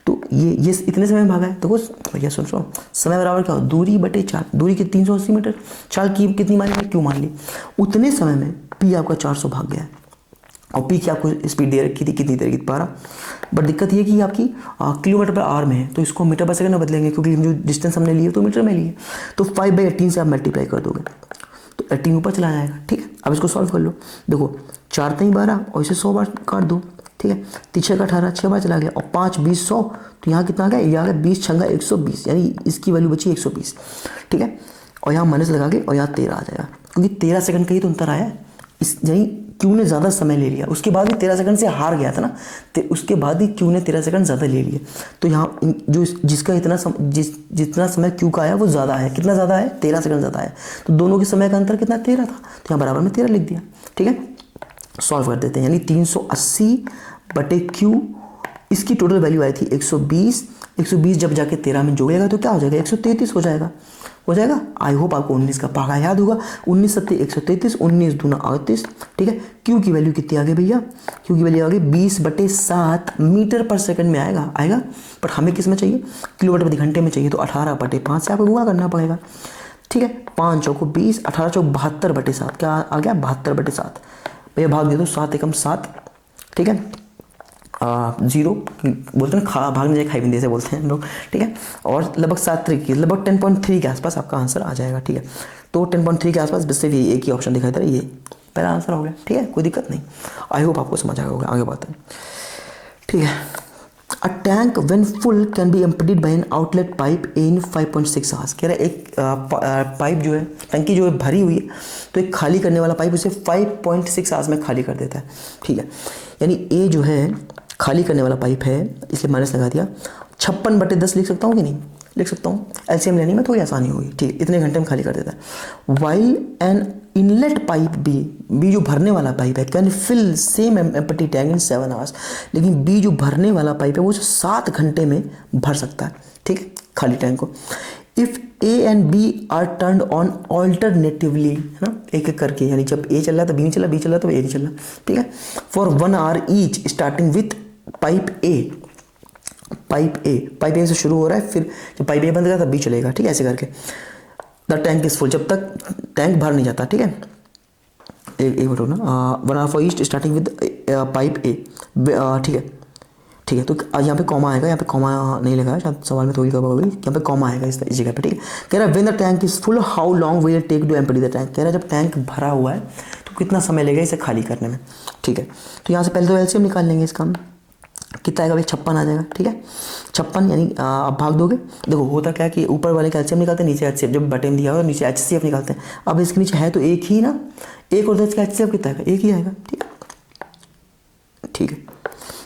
तो ये इतने समय में भागा है, देखो भैया सुन समय बराबर क्या हो दूरी बटे चाल, दूरी की 380 मीटर, चाल की कितनी मान ली Q मान ली, उतने समय में P आपका 400 भाग गया है, और P की आपको स्पीड दे रखी थी कितनी देर की 12। बट दिक्कत ये कि आपकी किलोमीटर पर आवर में है, तो इसको मीटर पर सेकंड में बदलेंगे, क्योंकि जो डिस्टेंस हमने लिए तो मीटर में लिए, तो 5/18 से आप मल्टीप्लाई कर दोगे तो 18 ऊपर चला जाएगा, ठीक है। अब इसको सॉल्व कर लो, देखो 4 3 12 और इसे 100 बार काट दो, ठीक है। 3 6 18 6 बार चला गया, और 5 20 100, तो यहाँ कितना आ गया, ये आ गया 20 6 120, यानी इसकी वैल्यू बची 120, ठीक है। और यहाँ माइनस लगा के और यहाँ 13 आ जाएगा, क्योंकि 13 सेकंड का ही तो अंतर आया है, इस यानी क्यू ने ज़्यादा समय ले लिया, उसके बाद भी 13 सेकंड से हार गया था ना, तो उसके बाद भी क्यू ने 13 सेकंड ज़्यादा ले लिए। तो यहाँ जो जिसका जितना समय क्यू का आया वो ज़्यादा है। कितना ज़्यादा है? 13 सेकंड ज़्यादा है। तो दोनों के समय का अंतर कितना? 13 था। तो यहाँ बराबर में 13 लिख दिया। ठीक है, सॉल्व कर देते हैं। यानी 380 बटे क्यू, इसकी टोटल वैल्यू आई थी 120। 120 जब जाके 13 में जोड़ेगा तो क्या हो जाएगा? 133 हो जाएगा। हो जाएगा। आई होप आपको 19 का भागा याद होगा। 19 सत्ते 133, 19 दूना 38। ठीक है, क्यू की वैल्यू कितनी आ गई भैया? क्यू की वैल्यू आ गई 20/7 मीटर पर सेकंड में आएगा। बट हमें किस में चाहिए? किलोमीटर प्रति घंटे में चाहिए। तो 18/5 से आपको गुणा करना पड़ेगा। ठीक है, 5 चौको 20, 18 चौक 72/7। क्या आ गया? 72/7। भैया भाग दे दो, 7 एकम 7। ठीक है, 0 बोलते हैं ना, भागने जाए खाई बिंदे से बोलते हैं हम लोग। ठीक है, और लगभग 7 की लगभग 10.3 के आसपास आपका आंसर आ जाएगा। ठीक है, तो 10.3 के आसपास बस सिर्फ ये एक ही ऑप्शन दिखाई दे रहा है, ये पहला आंसर हो गया। ठीक है, कोई दिक्कत नहीं। आई होप आपको समझ आया होगा। आगे बढ़ते हैं। ठीक है, a tank when full can be emptied bye an outlet pipe in 5.6 hours. कह रहा है एक पाइप जो है, टंकी जो है भरी हुई है, तो एक खाली करने वाला पाइप उसे 5.6 आवर्स में खाली कर देता है। ठीक है, यानी ए जो है खाली करने वाला पाइप है, इसलिए माइनस लगा दिया। 56/10 लिख सकता हूँ कि नहीं? लिख सकता हूँ। एलसीएम लेने में थोड़ी आसानी होगी। ठीक है, इतने घंटे में खाली कर देता है। While an inlet pipe B जो भरने वाला पाइप है can fill same empty tank in 7 hours. लेकिन बी जो भरने वाला पाइप है वो 7 घंटे में भर सकता है। ठीक है, खाली टैंक को। If A and B are turned on alternatively, है ना, एक एक करके, यानी जब ए चल रहा है तो बी नहीं चल रहा, बी चल रहा है तो ए नहीं चल रहा। ठीक है, for 1 hour each starting with pipe A से शुरू हो रहा है, फिर जब पाइप ए बंद करा तब बी चलेगा। ठीक है, ऐसे करके द टैंक इज फुल, जब तक टैंक भर नहीं जाता। ठीक है, एक मिनट ना, 1 hour for east starting with pipe ए। ठीक है, तो यहाँ पे कॉमा आएगा। यहाँ पे कॉमा नहीं लगा है, शायद सवाल में थोड़ी गड़बड़, यहाँ पे कॉमा आएगा इस जगह पे। ठीक है, कह रहा है when the tank is full how long will it take to empty the tank. कह रहा है जब टैंक भरा हुआ है तो कितना समय लगेगा इसे खाली करने में। ठीक है, तो यहाँ से पहले तो एलसीएम निकाल लेंगे इसका। कितना आएगा भाई? 56 आ जाएगा। ठीक है, 56 यानी आप भाग दोगे। देखो होता क्या है कि ऊपर वाले का एलसीएम निकालते हैं, नीचे एचसीएफ, जब बटन दिया हो नीचे एचसीएफ निकालते हैं। अब इसके नीचे है तो एक ही ना, 1 और 10 का एचसीएफ कितना आएगा? एक ही आएगा। ठीक है, ठीक है,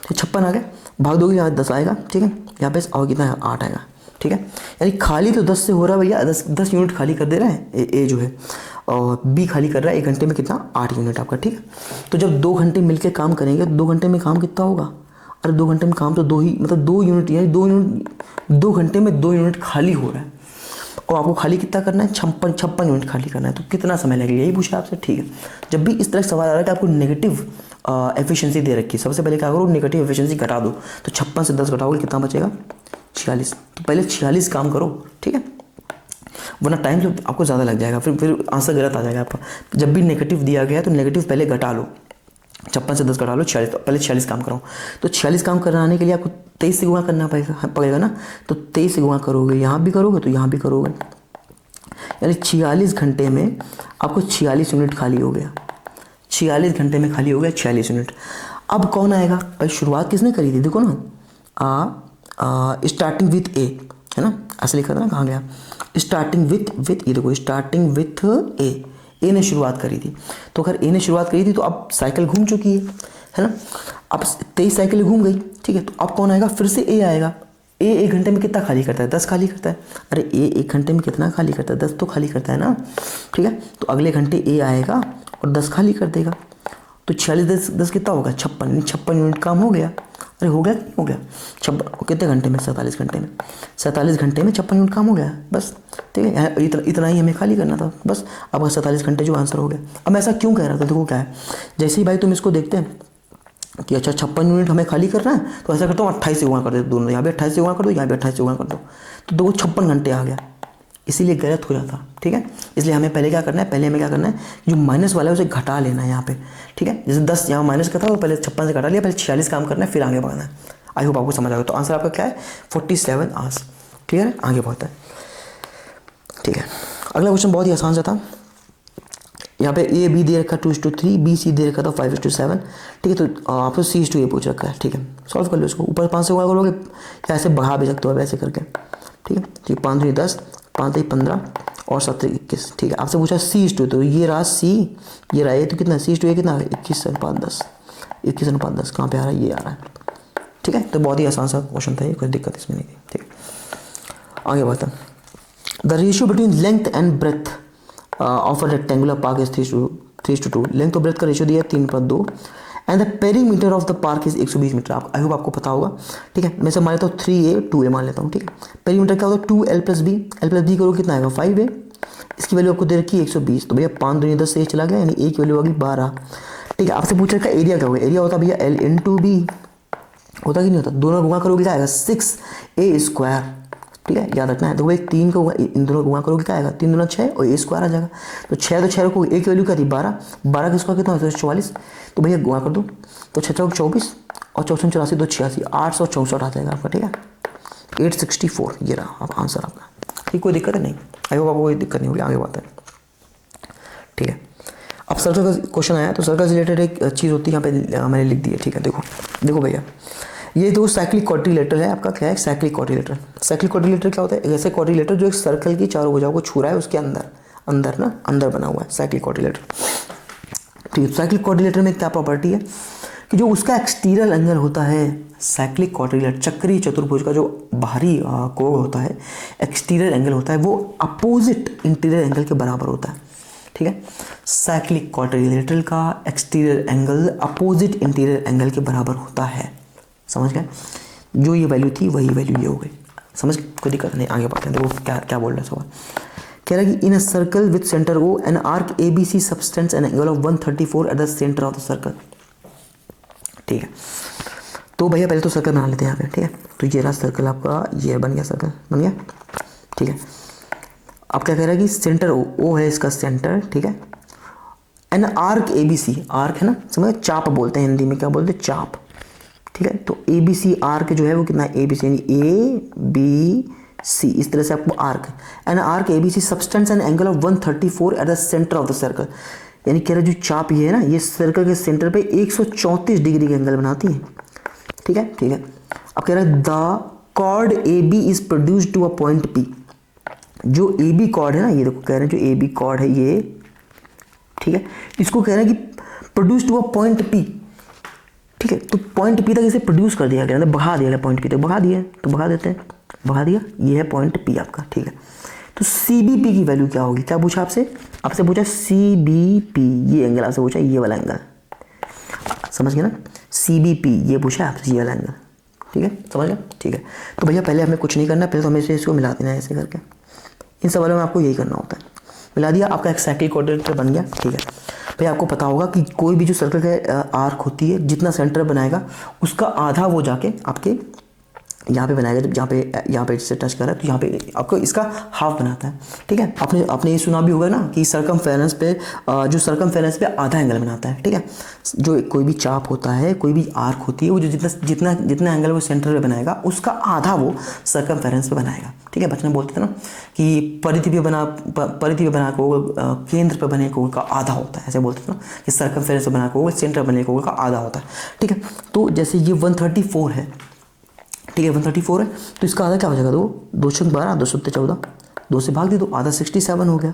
तो 56 आ गया। भाग दोगे, यहाँ 10 आएगा। ठीक है, यहाँ पे और कितना है? 8 आएगा। ठीक है, यानी खाली तो 10 से हो रहा है भैया, 10 यूनिट खाली कर दे रहा है ए जो है, और बी खाली कर रहा है 1 घंटे में कितना? 8 यूनिट आपका। ठीक है, तो जब 2 घंटे मिलकर काम करेंगे तो 2 घंटे में काम कितना होगा? अरे 2 घंटे में काम तो 2 ही, मतलब 2 यूनिट, यानी 2 घंटे में 2 यूनिट खाली हो रहा है। और आपको खाली कितना करना है? 56 यूनिट खाली करना है। तो कितना समय लगेगा यही पूछा आपसे। ठीक है, जब भी इस तरह सवाल आ रहा है कि आपको नेगेटिव एफिशिएंसी दे रखी है, सबसे पहले क्या करो? नेगेटिव एफिशिएंसी घटा दो। तो 56 से 10 घटाओगे कितना बचेगा? 46। तो पहले 46 काम करो। ठीक है, वरना टाइम तो आपको ज़्यादा लग जाएगा, फिर आंसर गलत आ जाएगा आपका। जब भी नेगेटिव दिया गया है तो नेगेटिव पहले घटा लो। 56 से 10 घटा लो, 46। तो पहले 46 काम कराओ। तो 46 काम कराने के लिए आपको 23 से गुणा करना पड़ेगा ना। तो 23 से गुणा करोगे, यहाँ भी करोगे तो यहाँ भी करोगे, यानी 46 घंटे में आपको 46 यूनिट खाली हो गया। 46 घंटे में खाली हो गया 46 यूनिट। अब कौन आएगा भाई? शुरुआत किसने करी थी? देखो ना, स्टार्टिंग विथ ए, है ना, ऐसे लिखा था ना, कहाँ गया? स्टार्टिंग विथ ये देखो, स्टार्टिंग विथ ए ने शुरुआत करी थी। तो अगर ए ने शुरुआत करी थी तो अब साइकिल घूम चुकी है ना। अब 23 साइकिल घूम गई। ठीक है, तो अब कौन आएगा? फिर से ए आएगा। ए 1 घंटे में कितना खाली करता है? 10 खाली करता है। अरे ए 1 घंटे में कितना खाली करता है? 10 तो खाली करता है ना। ठीक है, तो अगले घंटे ए आएगा और 10 खाली कर देगा। तो 46 10 कितना होगा? 56 यूनिट काम हो गया। अरे हो गया कि नहीं हो गया? 56 कितने घंटे में? 47 घंटे में। 47 घंटे में 56 यूनिट काम हो गया बस। ठीक है, इतना ही हमें खाली करना था बस। अब 47 घंटे जो आंसर हो गया। अब मैं ऐसा क्यों कह रहा था? देखो क्या है, जैसे ही भाई तुम इसको देखते हैं कि अच्छा 56 यूनिट हमें खाली करना है, तो ऐसा करता हूँ 28 से गुणा कर दो दोनों। यहाँ भी 28 से गुणा कर दो, यहाँ भी 28 से गुणा कर दो, तो 56 घंटे आ गया। इसीलिए गलत हो जाता। ठीक है, इसलिए हमें पहले क्या करना है? पहले हमें क्या करना है? जो माइनस वाला है उसे घटा लेना है यहाँ पे। ठीक है, जैसे 10 यहाँ माइनस का था तो पहले 56 से घटा लिया, पहले 46 काम करना है, फिर आगे बढ़ना है। आई होप आपको समझ आ गया। तो आंसर आपका क्या है? 47 आवर्स। क्लियर है? आगे बढ़ता है। ठीक है, अगला क्वेश्चन बहुत ही आसान सा था। यहाँ पे ए बी दे रखा 2:3, बी सी दे रखा था 5:7। ठीक है, तो आपको C/A पूछ रखा है। ठीक है, सॉल्व कर लो इसको। ऊपर 5 से गुणा करोगे या ऐसे बढ़ा भी सकते हो ऐसे करके। ठीक है, तो 5 × 10, 5 × 15 और 17 21, ठीक है। आपसे पूछा C/2, तो ये रहा C, ये रहा A, तो कितना C/2 A कितना 21:10, 21:10 कहाँ पे आ रहा है, ये आ रहा है, ठीक है। तो बहुत ही आसान सा क्वेश्चन था ये, कोई दिक्कत इसमें नहीं थी, ठीक है। आगे बढ़ते हैं। The ratio between length and breadth of a rectangular park is 3:2। Length और ब्रेथ का रेशियो दिया है 3:2 and the perimeter of the park is 120 metre. आप आई होप आपको पता होगा, ठीक है। मैं से मान लेता हूँ 3A 2A मान लेता हूँ, ठीक है। पेरीमीटर क्या होता है 2L+B, L+B करो कितना आएगा 5A, इसकी वैल्यू आपको दे रखी है 120, तो भैया 5 दूनी 10 से ये चला गया, यानी A की वैल्यू होगी 12, ठीक है। आपसे पूछ रखा है एरिया क्या होगा, एरिया होता है भैया L/B, होता कि नहीं होता, दोनों गुणा करोगे क्या आएगा 6A², ठीक है, याद रखना है। तो भाई 3 को इन दोनों को गुणा करोगे क्या आएगा, 3 दूना 6 और A² आ जाएगा, तो 6 तो 6 रखो, A की वैल्यू क्या थी 12, 12 का स्क्वायर कितना होता है 44, तो भैया गुणा कर दो, तो 6 चौक 24 और 4 84 तो 86, 864 आ जाएगा आपका, ठीक है। 864 ये रहा आप आंसर आपका, ठीक। कोई दिक्कत है नहीं, आई होप आपको कोई दिक्कत नहीं होगी, आगे बात है, ठीक है। अब सर्कल का क्वेश्चन आया, तो सर्कल से रिलेटेड एक चीज़ होती है, यहाँ पे मैंने लिख दी है, ठीक है। देखो भैया, ये दो साइक्लिक क्वाड्रिलेटरल है आपका, क्या है साइक्लिक क्वाड्रिलेटरल। साइक्लिक क्वाड्रिलेटरल क्या होता है, ऐसे क्वाड्रिलेटर जो एक सर्कल की चारों भुजाओं को छू रहा है, उसके अंदर बना हुआ है साइक्लिक क्वाड्रिलेटर, ठीक है। साइक्लिक क्वाड्रिलेटर में क्या प्रॉपर्टी है कि जो उसका एक्सटीरियर एंगल होता है, साइक्लिक क्वाड्रिलेटर चक्रीय चतुर्भुज का जो बाहरी कोण होता है, एक्सटीरियर एंगल होता है, वो अपोजिट इंटीरियर एंगल के बराबर होता है, ठीक है। साइक्लिक क्वाड्रिलेटरल का exterior angle opposite interior angle के बराबर होता है, समझ गए। जो ये वैल्यू थी वही वैल्यू ये हो गई, समझ, कोई दिक्कत नहीं। आगे बढ़ते हैं, देखो क्या क्या बोल रहा है सवाल, कह रहा है कि in a circle with centre O an arc ABC subtends an angle of 134 at the centre of the circle, ठीक है। तो भैया पहले तो सर्कल बना लेते हैं यहाँ पे, ठीक है। तो ये रहा सर्कल आपका, ये बन गया, सर्कल बन गया, ठीक है। अब क्या कह रहा है कि सेंटर O है इसका सेंटर, ठीक है। एन आर्क ABC, आर्क है ना, समझ, चाप बोलते हैं हिंदी में, क्या बोलते हैं चाप, ठीक है। तो ABC आर्क जो है वो कितना है, ABC यानी ABC, इस तरह से आपको arc, N arc ABC subtends an angle of 134 at the centre of the circle, यानी कह रहा है जो चाप ये है ना, ये सर्कल के सेंटर पे 134 डिग्री का एंगल बनाती है, ठीक है, ठीक है। अब कह रहा है the chord AB is produced to a point P, जो AB कॉर्ड है ना, ये देखो कह रहे हैं जो AB कॉर्ड है ये, ठीक है, इसको कह रहे हैं कि produce to a point P, ठीक है। तो पॉइंट P तक इसे प्रोड्यूस कर दिया गया, मतलब बढ़ा दिया गया, पॉइंट P तक बढ़ा दिया, तो बढ़ा देते हैं, बढ़ा दिया, ये है पॉइंट P आपका, ठीक है। तो CBP की वैल्यू क्या होगी, क्या पूछा आपसे, आपसे पूछा CBP, ये एंगल आपसे पूछा, ये वाला एंगल, समझ गए ना, CBP ये पूछा आपसे, ये वाला एंगल, ठीक है, समझ गया, ठीक है। तो भैया पहले हमें कुछ नहीं करना, पहले तो हमें इसको मिला देना है ऐसे करके, इन सवालों में आपको यही करना होता है, मिला दिया, आपका एक साइक्लिक क्वाड्रिलेटर बन गया, ठीक है। भाई आपको पता होगा कि कोई भी जो सर्कल का आर्क होती है, जितना सेंटर बनाएगा उसका आधा वो जाके आपके यहाँ पे बनाएगा, जब यहाँ पे इससे टच कर रहा है तो यहाँ पे आपको इसका हाफ बनाता है, ठीक है। आपने ये सुना भी होगा ना कि सर्कमफेरेंस पे जो सर्कमफेरेंस पे आधा एंगल बनाता है, ठीक है। जो कोई भी चाप होता है, कोई भी आर्क होती है, वो जो जितना एंगल वो सेंटर पे बनाएगा उसका आधा वो सर्कमफेरेंस पे बनाएगा, ठीक है। बचपन में बोलते थे ना कि परिधि पे बना कोण केंद्र पे बने कोण का आधा होता है, ऐसे बोलते थे ना कि सर्कमफेरेंस पे बना कोण सेंटर बने कोण का आधा होता है, ठीक है। तो जैसे ये 134 है, ठीक है, 134 है, तो इसका आधा क्या हो जाएगा, 2 6 12 2 7 14, 2 से भाग दी तो आधा 67 हो गया।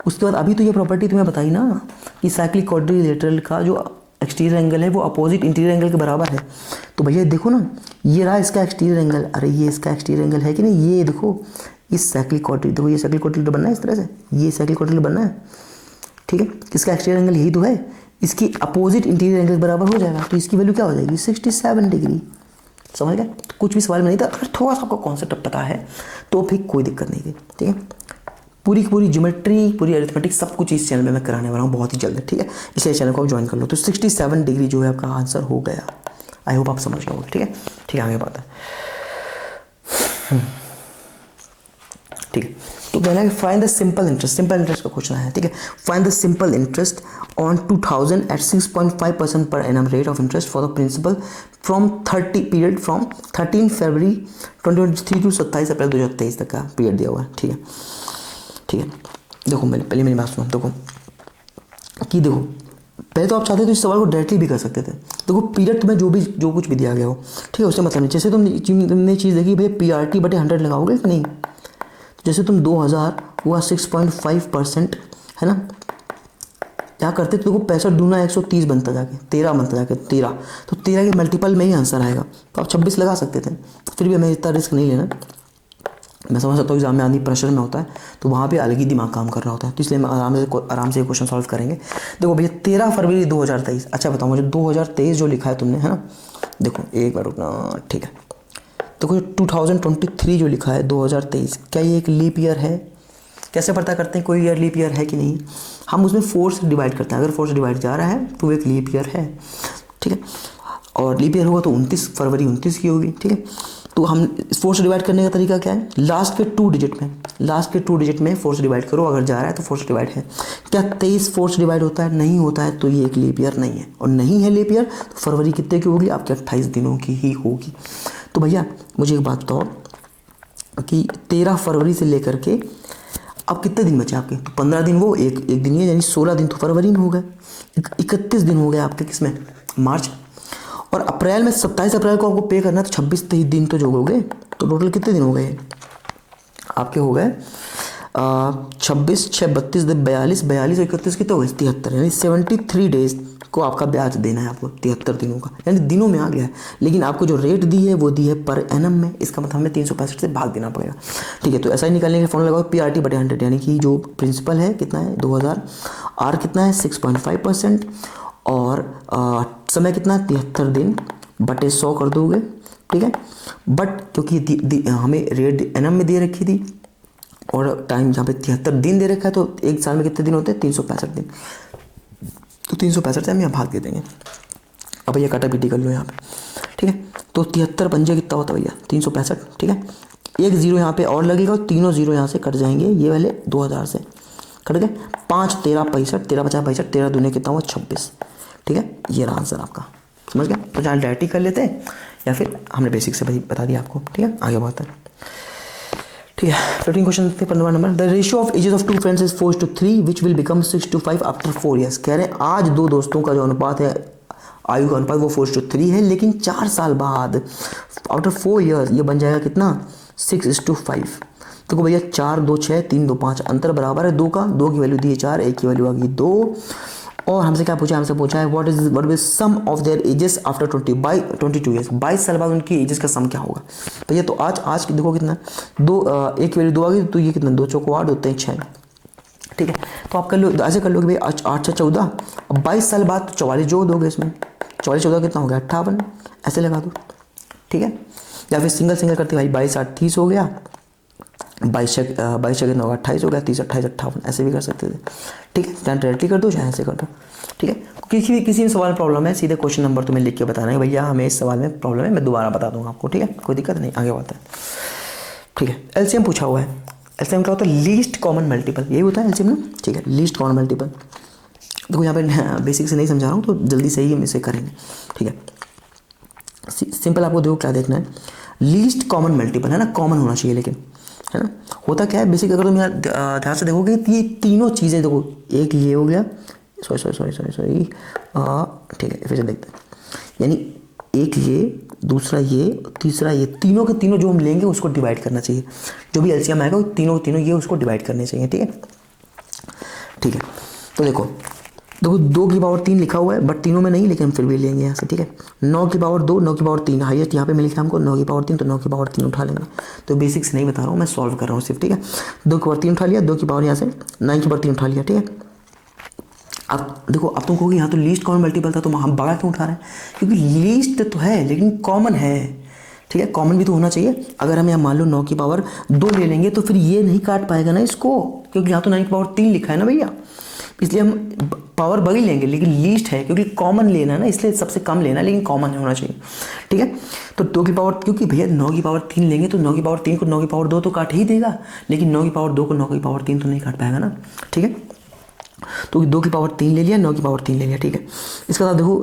उसके बाद अभी तो ये प्रॉपर्टी तुम्हें बताई ना कि साइक्लिक क्वाड्रिलेटरल का जो एक्सटीरियर एंगल है वो अपोजिट इंटीरियर एंगल के बराबर है। तो भैया देखो ना, ये रहा इसका एक्सटीरियर एंगल, अरे ये इसका एक्सटीरियर एंगल है कि नहीं, ये देखो इस साइक्लिक क्वाड्रिलेटर, देखो ये साइक्लिक क्वाड्रिलेटर बनना है इस तरह से, ये साइक्लिक क्वाड्रिलेटर बनना है, ठीक है। इसका एक्सटीरियर एंगल यही तो है, इसकी अपोजिट इंटीरियर एंगल के बराबर हो जाएगा, तो इसकी वैल्यू क्या हो जाएगी 67 डिग्री, समझ गए। तो कुछ भी सवाल में नहीं था, अगर थोड़ा सा आपको कॉन्सेप्ट पता है तो फिर कोई दिक्कत नहीं थी, ठीक है। पूरी की पूरी ज्योमेट्री, पूरी अरिथमेटिक सब कुछ इस चैनल में मैं कराने वाला हूँ बहुत ही जल्द, ठीक है। इसलिए चैनल को आप ज्वाइन कर लो। तो 67 डिग्री जो है आपका आंसर हो गया, आई होप आप समझ गए होंगे, ठीक है, ठीक है। आगे बात है, ठीक है। तो कहना है फाइंड द सिंपल इंटरेस्ट का क्वेश्चन है, ठीक है। Find the simple interest on 2000 at 6.5% per annum rate of interest for the principal from 13 February 2023 to 27 April 2023 तक का पीरियड दिया हुआ है, ठीक है, ठीक है। देखो पहले मेरी बात सुनो, देखो पहले तो आप चाहते तो इस सवाल को डायरेक्टली भी कर सकते थे। देखो पीरियड तुम्हें जो कुछ भी दिया गया हो, ठीक है, उससे मतलब नहीं, जैसे तुमने चीज़ देखी भैया PRT/100 लगाओगे कि नहीं, जैसे तुम 2000 हुआ 6.5% है ना, क्या करते तो देखो 65 दूना 130 बनता जाके 13 बनता जाके 13, तो 13 के मल्टीपल में ही आंसर आएगा। तो आप 26 लगा सकते थे, फिर भी हमें इतना रिस्क नहीं लेना। मैं समझ सकता हूँ एग्जाम में आदमी प्रेशर में होता है तो वहाँ पे अलग ही दिमाग काम कर रहा होता है, तो इसलिए हम आराम से क्वेश्चन सॉल्व करेंगे। देखो भैया 13 फरवरी 2023, अच्छा बताओ मुझे 2023 जो लिखा है तुमने है ना, देखो एक बार रुकना, ठीक है। देखो 2023 जो लिखा है 2023, क्या ये एक लीप ईयर है? कैसे पता करते हैं कोई ईयर लीप ईयर है कि नहीं? हम उसमें 4 से डिवाइड करते हैं, अगर 4 से डिवाइड जा रहा है तो वो एक लीप ईयर है, ठीक है। और लीप ईयर होगा तो 29 फरवरी 29 की होगी, ठीक है। तो हम 4 से डिवाइड करने का तरीका क्या है? लास्ट के 2 डिजिट में 4 से डिवाइड करो, अगर जा रहा है तो 4 से डिवाइड है। क्या 23 4 से डिवाइड होता है? नहीं होता है, तो ये एक लीप ईयर नहीं है, और नहीं है लीप ईयर तो फरवरी कितने की होगी? आपके 28 दिनों की ही होगी। तो भैया मुझे एक बात बताओ कि 13 फरवरी से लेकर के अब कितने दिन बचे आपके? तो 15 दिन वो एक दिन ही है, यानी 16 दिन तो फरवरी में हो गए, 31 दिन हो गए आपके किसमें? मार्च। और अप्रैल में 27 अप्रैल को आपको पे करना है, तो 26 दिन तो जोड़ोगे, तो टोटल कितने दिन हो गए आपके? हो गए 26 6 32 42 42 31 कितने हो गए? 73, यानी 73 डेज को आपका ब्याज देना है आपको, 73 दिनों का, यानी दिनों में आ गया है। लेकिन आपको जो रेट दी है वो दी है पर एनम में, इसका मतलब हमें 365 से भाग देना पड़ेगा, ठीक है। तो ऐसा ही निकालने के फॉर्मूला लगाओ PRT/100, यानी कि जो प्रिंसिपल है कितना है 2000, आर कितना है 6.5%, और समय कितना है 73 दिन बटे 100 कर दोगे, ठीक है। बट क्योंकि हमें रेट एनम में दे रखी थी और टाइम यहाँ पे 73 दिन दे रखा है, तो एक साल में कितने दिन होते हैं? 365 दिन, तो 365 से हम यहाँ भाग दे देंगे। अब भैया काटा पीटी कर लो यहाँ पे, ठीक है। तो 73 पंजे कितना होता है भैया? 365, ठीक है। एक जीरो यहाँ पे और लगेगा, और तीनों जीरो यहाँ से कट जाएंगे, ये वाले 2000 से कट गए। 5 13 65, 13 50 65, 13 दूने कितना हुआ? 26, ठीक है। ये रहा आंसर आपका, समझ गया? तो चाहे डायरेक्ट ही कर लेते हैं या फिर हमने बेसिक से बता दिया आपको, ठीक है। आगे बढ़ते हैं, ठीक है। 15 क्वेश्चन थे, 15 number. The ratio of ages of 2 friends is 4:3 which will become 6:5 after 4 years. कह रहे हैं आज 2 दोस्तों का जो अनुपात है, आयु का अनुपात, वो 4:3 है, लेकिन 4 साल बाद आफ्टर 4 ईयर्स ये बन जाएगा कितना? 6:5। तो भैया 4 2 6 3 2 5, अंतर बराबर है 2 का, 2 की वैल्यू दी है 4, 1 की वैल्यू आ गई 2। और हमसे क्या पूछा? हमसे पूछा है what is sum of their ages after 22 years. 22 साल बाद उनकी एजेस का सम क्या होगा भैया? तो आज देखो कितना, 2 1 की वैल्यू 2 आ गई, तो ये कितना? 2 चौको 8 होते हैं 6, ठीक है। तो आप कर लो, ऐसे कर लो कि भाई 8 6 14, अब 22 साल बाद तो 44 जोड़ दोगे इसमें, 44 14 कितना हो गया? 58, ऐसे लगा दो, ठीक है। या फिर सिंगल करते भाई 22 8 30 हो गया, 22 कितना होगा? 28 हो गया, 30 28 58, ऐसे भी कर सकते थे, ठीक है। चाहे डायरेक्टली कर दो, चाहे ऐसे कर दो, ठीक है। किसी में सवाल प्रॉब्लम है, सीधे क्वेश्चन नंबर तुम्हें लिख के बताना है भैया हमें इस सवाल में प्रॉब्लम है, मैं दोबारा बता दूंगा आपको, ठीक है, कोई दिक्कत नहीं। आगे बढ़ते हैं, ठीक है। एलसीएम पूछा हुआ है। एलसीएम क्या होता है? लीस्ट कॉमन मल्टीपल, यही होता है एलसीएम ना, ठीक है। लीस्ट कॉमन मल्टीपल, देखो यहाँ पे बेसिक से नहीं समझा रहा हूँ, तो जल्दी से ही हम इसे करेंगे, ठीक है। सिंपल आपको देखो क्या देखना है, लीस्ट कॉमन मल्टीपल है ना, कॉमन होना चाहिए, लेकिन है ना, होता क्या है बेसिक, अगर तुम यहाँ ध्यान से देखोगे तो ये तीनों चीज़ें देखो, एक ये हो गया, सॉरी, ठीक है, फिर से देखते हैं, यानी एक ये, दूसरा ये, तीसरा ये, तीनों के तीनों जो हम लेंगे उसको डिवाइड करना चाहिए, जो भी एलसीएम आएगा तीनों ये उसको डिवाइड करने चाहिए, ठीक है, ठीक है। तो देखो 2 की पावर 3 लिखा हुआ है, बट तीनों में नहीं, लेकिन फिर भी लेंगे यहाँ से, ठीक है। 9 की पावर 2, 9 की पावर 3, हाईएस्ट यहाँ पे मिली थी हमको 9 की पावर 3, तो 9 की पावर 3 उठा लेंगे। तो बेसिक्स नहीं बता रहा हूँ, मैं सॉल्व कर रहा हूँ सिर्फ, ठीक है। 2 की पावर 3 उठा लिया, 2 की पावर यहाँ से 9 की पावर 3 उठा लिया, ठीक है। अब देखो, अब तुम कहोगे यहाँ तो लीस्ट कॉमन मल्टीपल था, तो हम बड़ा क्यों उठा रहे हैं? क्योंकि लीस्ट तो है लेकिन कॉमन है, ठीक है, कॉमन भी तो होना चाहिए। अगर हम यहाँ मान लो 9 की पावर 2 ले लेंगे तो फिर ये नहीं काट पाएगा ना इसको, क्योंकि यहाँ तो 9 की पावर 3 लिखा है ना भैया, इसलिए हम पावर बगी लेंगे, लेकिन लीस्ट है क्योंकि कॉमन लेना है ना, इसलिए सबसे कम लेना, लेकिन कॉमन होना चाहिए, ठीक है। तो 2 की पावर, क्योंकि भैया 9 की पावर 3 लेंगे तो 9 की पावर 3 को 9 की पावर 2 तो काट ही देगा, लेकिन 9 की पावर 2 को 9 की पावर 3 तो नहीं काट पाएगा ना, ठीक है। तो 2 की पावर 3 ले लिया, 9 की पावर 3 ले लिया, ठीक है। इसके बाद देखो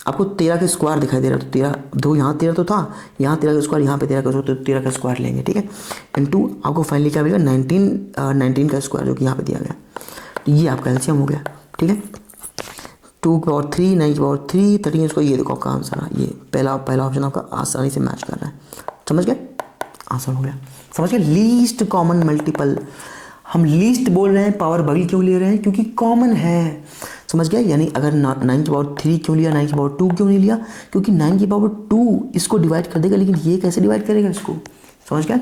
आपको 13 का स्क्वायर दिखाई दे रहा है, तो 13, देखो यहाँ 13 तो था, यहाँ 13 का स्क्वायर, यहाँ पे 13 का स्क्वायर, तो 13 का स्क्वायर लेंगे, ठीक है। इनटू आपको फाइनली क्या मिलेगा 19 का स्क्वायर, जो कि यहाँ पे दिया गया, तो ये आपका एलसीएम हो गया, ठीक है। 2 की पावर 3, 9 की पावर 3, 13 इसको, ये देखो आपका आंसर है, ये पहला ऑप्शन आपका आसानी से मैच कर रहा है, समझ गए? आंसर हो गया। समझ गए, लीस्ट कॉमन मल्टीपल। हम लीस्ट बोल रहे हैं, पावर बगल क्यों ले रहे हैं, क्योंकि कॉमन है। समझ गया, यानी अगर 9/3 क्यों लिया, 9/2 क्यों नहीं लिया, क्योंकि 9/2 इसको डिवाइड कर देगा, लेकिन ये कैसे डिवाइड करेगा इसको। समझ गया,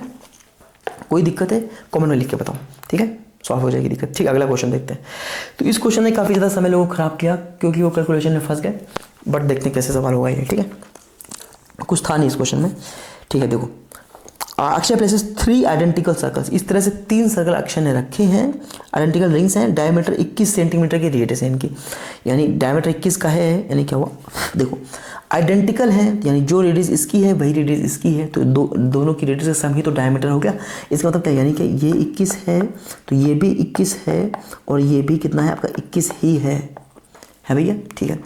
कोई दिक्कत है कॉमन में लिख के बताओ, ठीक है, सॉल्व हो जाएगी दिक्कत। ठीक, अगला क्वेश्चन देखते हैं। तो इस क्वेश्चन ने काफ़ी ज़्यादा समय लोगों को खराब किया क्योंकि वो कैलकुलेशन में फंस गए, बट देखते हैं कैसे सवाल होगा ये। ठीक है, कुछ था नहीं इस क्वेश्चन में। ठीक है, देखो, अक्षय प्लेसेस 3 आइडेंटिकल सर्कल्स, इस तरह से 3 सर्कल अक्षय ने रखे हैं, आइडेंटिकल रिंग्स हैं, डायमीटर 21 सेंटीमीटर की रेडियस है इनकी, यानी डायमीटर 21 का है, यानी क्या हुआ, देखो आइडेंटिकल है, यानी जो रेडियस इसकी है वही रेडियस इसकी है, तो दोनों की रेडियस का सम ही तो डायमीटर हो गया। इसका मतलब क्या, यानी कि ये 21 है तो ये भी 21 है और ये भी कितना है आपका 21 ही है भैया। ठीक है,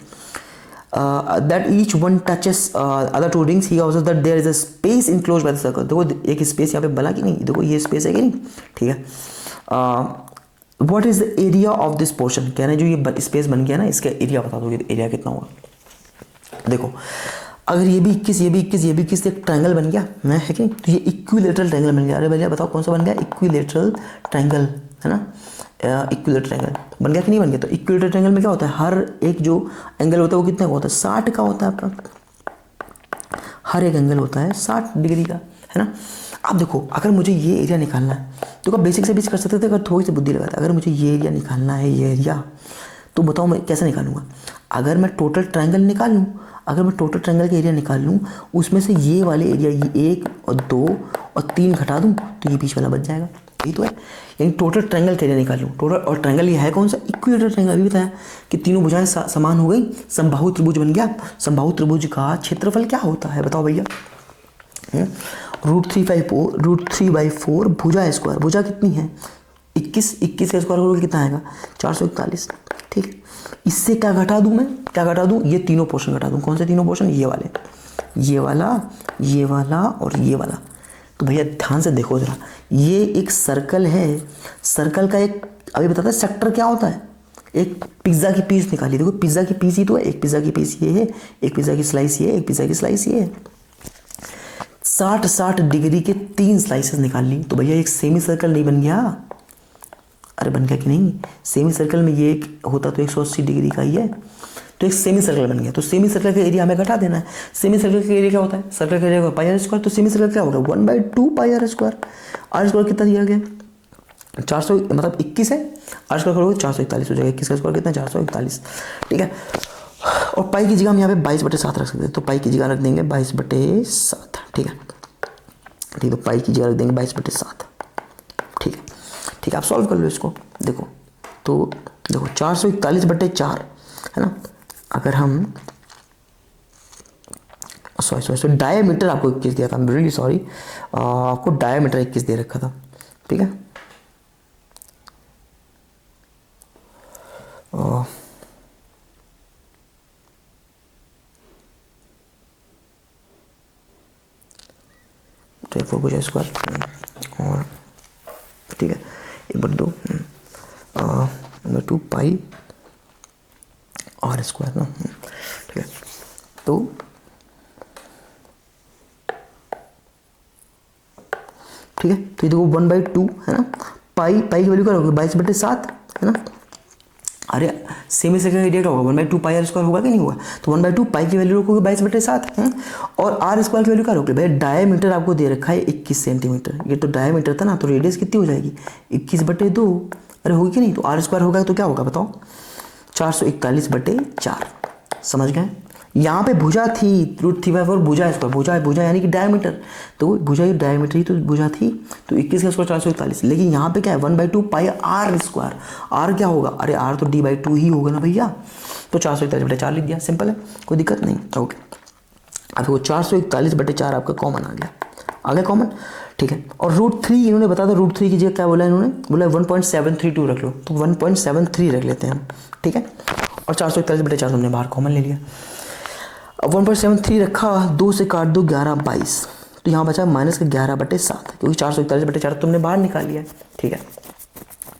that each one touches other two rings, he observes that there is a space enclosed by the circle। देखो एक स्पेस यहाँ पे बना कि नहीं, देखो ये स्पेस है कि नहीं। ठीक है, what is the area of this portion, कह रहे हैं जो ये स्पेस बन गया ना, इसका एरिया बता दो, एरिया कितना होगा। देखो अगर ये भी 21 ये भी 21 ये भी 21 एक ट्रायंगल बन गया है कि नहीं, तो ये इक्विलेटरल ट्रायंगल बन गया। अरे भैया बताओ कौन सा बन गया, इक्विलेटरल ट्रायंगल है ना, इक्विलेटरल ट्रायंगल बन गया कि नहीं बन गया। तो इक्विलेटरल ट्रायंगल में क्या होता है, हर एक जो एंगल होता है वो कितने का होता है, 60 का होता है आपका, हर एक एंगल होता है 60 डिग्री का, है ना। अब देखो अगर मुझे ये एरिया निकालना है, तो बेसिक से भी कर सकते थे अगर थोड़ी सी बुद्धि लगाते। अगर मुझे ये एरिया निकालना है, ये एरिया, तो बताओ मैं कैसे निकालूंगा। अगर मैं टोटल ट्रायंगल निकाल लूँ, अगर मैं टोटल ट्रायंगल का एरिया निकाल लूँ, उसमें से ये वाले एरिया, ये 1 और 2 और 3 घटा दूँ, तो ये बीच वाला बच जाएगा, यही तो है। यानी टोटल ट्रायंगल का एरिया निकाल लूँ, टोटल, और ट्रायंगल ये है कौन सा, इक्विलेटरल ट्रायंगल। अभी बताया कि तीनों भुजाएं समान हो गई, समबाहु त्रिभुज बन गया। समबाहु त्रिभुज का क्षेत्रफल क्या होता है बताओ भैया, √3/4 भुजा स्क्वायर। भुजा कितनी है 21 का स्क्वायर करोगे कितना आएगा 441। ठीक, इससे क्या घटा दूं मैं, क्या घटा दूं, ये तीनों पोर्शन घटा दूं। कौन से तीनों पोर्शन, ये वाले, ये वाला, ये वाला और ये वाला। तो भैया ध्यान से देखो जरा, ये एक सर्कल है, सर्कल का एक अभी बताता है सेक्टर क्या होता है। एक पिज्ज़ा की पीस निकाली, देखो पिज्ज़ा की पीस ही तो है, एक पिज्ज़ा की पीस ये है, एक पिज्ज़ा की स्लाइस ये है, एक पिज्ज़ा की स्लाइस ये है। 60 डिग्री के 3 स्लाइसेस निकाल ली, तो भैया एक सेमी सर्कल नहीं बन गया। अरे बन गया कि नहीं, सेमी सर्कल में ये एक होता तो 180 डिग्री का ही है, तो एक सेमी सर्कल बन गया। तो सेमी सर्कल का एरिया हमें घटा देना है। सेमी सर्कल का एरिया क्या होता है, सर्कल का एरिया पाई आर स्क्वायर, तो सेमी सर्कल क्या होगा 1/2 पाई आर स्क्वायर। आर स्क्वायर कितना दिया गया 400, मतलब 21 है, आर स्क्वायर करोगे 441 हो जाएगा। 21 का स्क्वायर कितना 441। ठीक है, और पाई की जगह हम यहाँ पे 22/7 रख सकते हैं, तो पाई की जगह रख देंगे 22/7। ठीक है, ठीक, तो पाई की जगह रख देंगे 22/7। ठीक है, ठीक है, आप सॉल्व कर लो इसको। देखो तो देखो 441/4 है ना। अगर हम सॉरी डायमीटर आपको 21 दिया था, आई एम रियली सॉरी, आपको डायमीटर 21 दे रखा था। ठीक है, तो भुजा स्क्वायर और ठीक है 1/2 पाई आर स्क्वायर ना। ठीक है, तो ठीक है, तो ये देखो 1/2 है ना, पाई की वैल्यू क्या होगी 22/7 है ना। अरे सेमी सर्कल का एरिया क्या होगा 1/2 पाई आर स्क्वायर होगा कि नहीं होगा, तो 1/2 पाई की वैल्यू रखोगे 22/7 है, और आर स्क्वायर की वैल्यू क्या रखोगे भैया, डायमीटर आपको दे रखा है 21 सेंटीमीटर, ये तो डायमीटर था ना, तो रेडियस कितनी हो जाएगी 21/2। अरे होगी कि नहीं, तो आर स्क्वायर होगा तो क्या होगा बताओ 441/4। समझ गए, यहाँ पे भुजा थी √3/4 भुजा स्क्वायर, भुजा यानी कि डायमीटर, तो भुजा ही डायमीटर ही तो भुजा थी, तो 21 का स्क्वायर 441। लेकिन यहाँ पे क्या है 1/2 पाई आर स्क्वायर, आर क्या होगा, अरे आर तो d/2 ही होगा ना भैया, तो 441/4 लिख दिया, सिंपल है, कोई दिक्कत नहीं। ओके, अब वो 441/4 आपका कॉमन आ गया, कॉमन। ठीक है, और √3 इन्होंने बता दो, √3 की जगह क्या बोला इन्होंने, बोला 1.732 रख लो, तो 1.73 रख लेते हैं हम। ठीक है, और 441/4 हमने बाहर कॉमन ले लिया। अब 1.73 रखा, 2 से काट दो 11/22, तो यहाँ बचा -11/7, क्योंकि 441/4 तुमने बाहर निकाल लिया। ठीक है,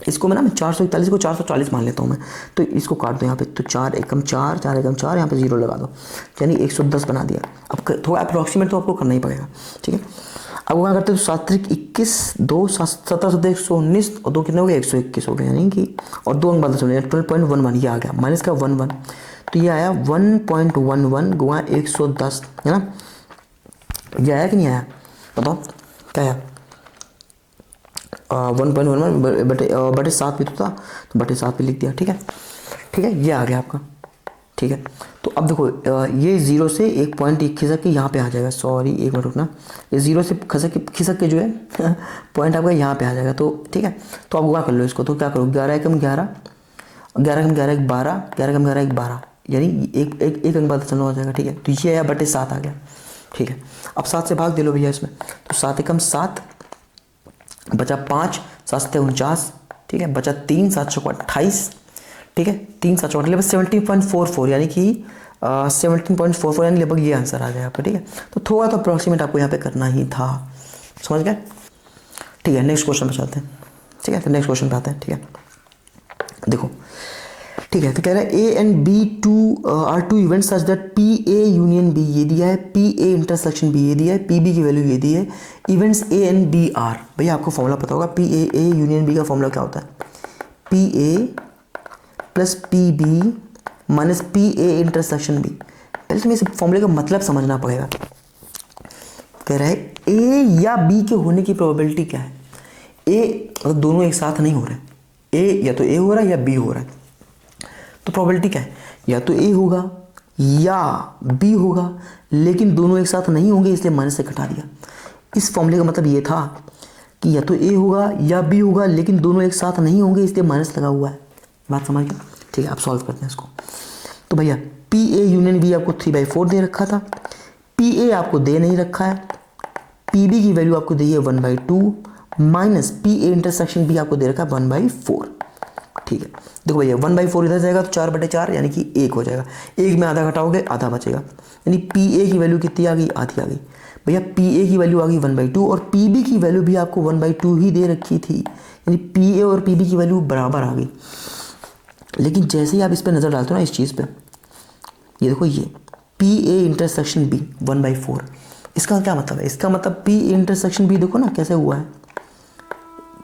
इसको मैं ना 441 को 440 मान लेता हूँ मैं, तो इसको काट दो यहाँ पे, तो 4 एकम 4, 4 एकम 4, यहाँ पे 0 लगा दो, यानी 110 बना दिया। अब थोड़ा अप्रोक्सीमेट तो आपको करना ही पड़ेगा। ठीक है, अब वहाँ करते तो 7×21 2 17 और 2 कितने हो गए 121 हो गए, यानी कि और 2 अंक बाद चले 12.11 ये आ गया माइनस का 11, तो ये आया 1.11 गुणा 110 है ना, ये आया कि नहीं आया बताओ क्या आया 1.11 बटे 7 भी तो था, तो बटे 7 भी लिख दिया, ठीक है ठीक है, ये आ गया आपका, ठीक है। तो अब देखो ये 0 से एक पॉइंट खिसक के यहाँ पे आ जाएगा, सॉरी एक मिनट रुकना, ये 0 से खिसक के जो है पॉइंट आपका यहाँ पे आ जाएगा, तो ठीक है। तो आप गुणा कर लो इसको, तो क्या करो 11 एकम 11, 11 एकम 11 एक 12, 11 एकम 11 एक 12, यानी एक अंक बाद चलना हो जाएगा, ठीक है। तो ये आया बटे 7 आ गया, ठीक है। अब 7 से भाग दे लो भैया इसमें, तो 7 एकम 7 बचा 5, 7 7 49, ठीक है, बचा 3, 7 चौक 28, ठीक है, 3 7 चौक लगभग 17.44 यानी कि 17.44 यानी लगभग ये आंसर आ जाएगा आपका, ठीक है। तो थोड़ा तो अप्रॉक्सीमेट आपको यहाँ पे करना ही था, समझ गए, ठीक है। नेक्स्ट क्वेश्चन पे चलते हैं, ठीक है, तो नेक्स्ट क्वेश्चन पे आते हैं, ठीक है। देखो ठीक है, तो कह रहा है A and B are two events such that P A union B ये दिया है, पी ए इंटरसेक्शन बी ये दिया है, पी बी की वैल्यू ये दी है, events A and B are, भैया आपको फॉर्मूला पता होगा पी ए यूनियन बी का फॉर्मूला क्या होता है, P A plus P B minus P A intersection B. पहले तुम्हें इस फॉर्मूले का मतलब समझना पड़ेगा। कह रहा है ए या बी के होने की प्रोबेबिलिटी क्या है, ए मतलब दोनों एक साथ नहीं हो रहे, ए या तो ए हो रहा है या बी हो रहा है, तो प्रोबेबिलिटी क्या है, या तो ए होगा या बी होगा, लेकिन दोनों एक साथ नहीं होंगे इसलिए माइनस से घटा दिया। इस फॉर्मूले का मतलब ये था कि या तो ए होगा या बी होगा, लेकिन दोनों एक साथ नहीं होंगे इसलिए माइनस लगा हुआ है, बात समझ गए, ठीक है। आप सॉल्व करते हैं इसको, तो भैया पी ए यूनियन बी आपको 3/4 दे रखा था, पी ए आपको दे नहीं रखा है, पी बी की वैल्यू आपको दी है 1/2 minus P A intersection B आपको दे रखा है 1/4, ठीक है। देखो भैया 1/4 इधर जाएगा तो 4/4 यानी कि 1 हो जाएगा, 1 में आधा घटाओगे आधा बचेगा, यानी पी ए की वैल्यू कितनी आ गई, आधी आ गई। भैया पी ए की वैल्यू आ गई 1/2 और पी बी की वैल्यू भी आपको 1/2 ही दे रखी थी, यानी पी ए और पी बी की वैल्यू बराबर आ गई। लेकिन जैसे ही आप इस पर नज़र डालते हो ना इस चीज़ पे, ये देखो ये पी ए इंटरसेक्शन बी 1/4, इसका क्या मतलब है, इसका मतलब पी ए इंटरसेक्शन बी देखो ना कैसे हुआ है,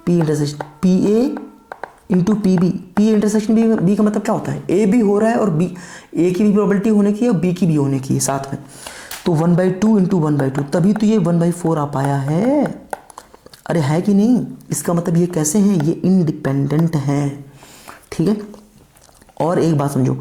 P intersection P A into P B, P intersection B का मतलब क्या होता है, ए भी हो रहा है और बी, ए की भी प्रोबेबिलिटी होने की है और बी की भी होने की है साथ में, तो 1/2 इंटू 1/2 तभी तो ये 1/4 आ पाया है, अरे है कि नहीं। इसका मतलब ये कैसे हैं, ये इंडिपेंडेंट हैं, ठीक है। और एक बात समझो,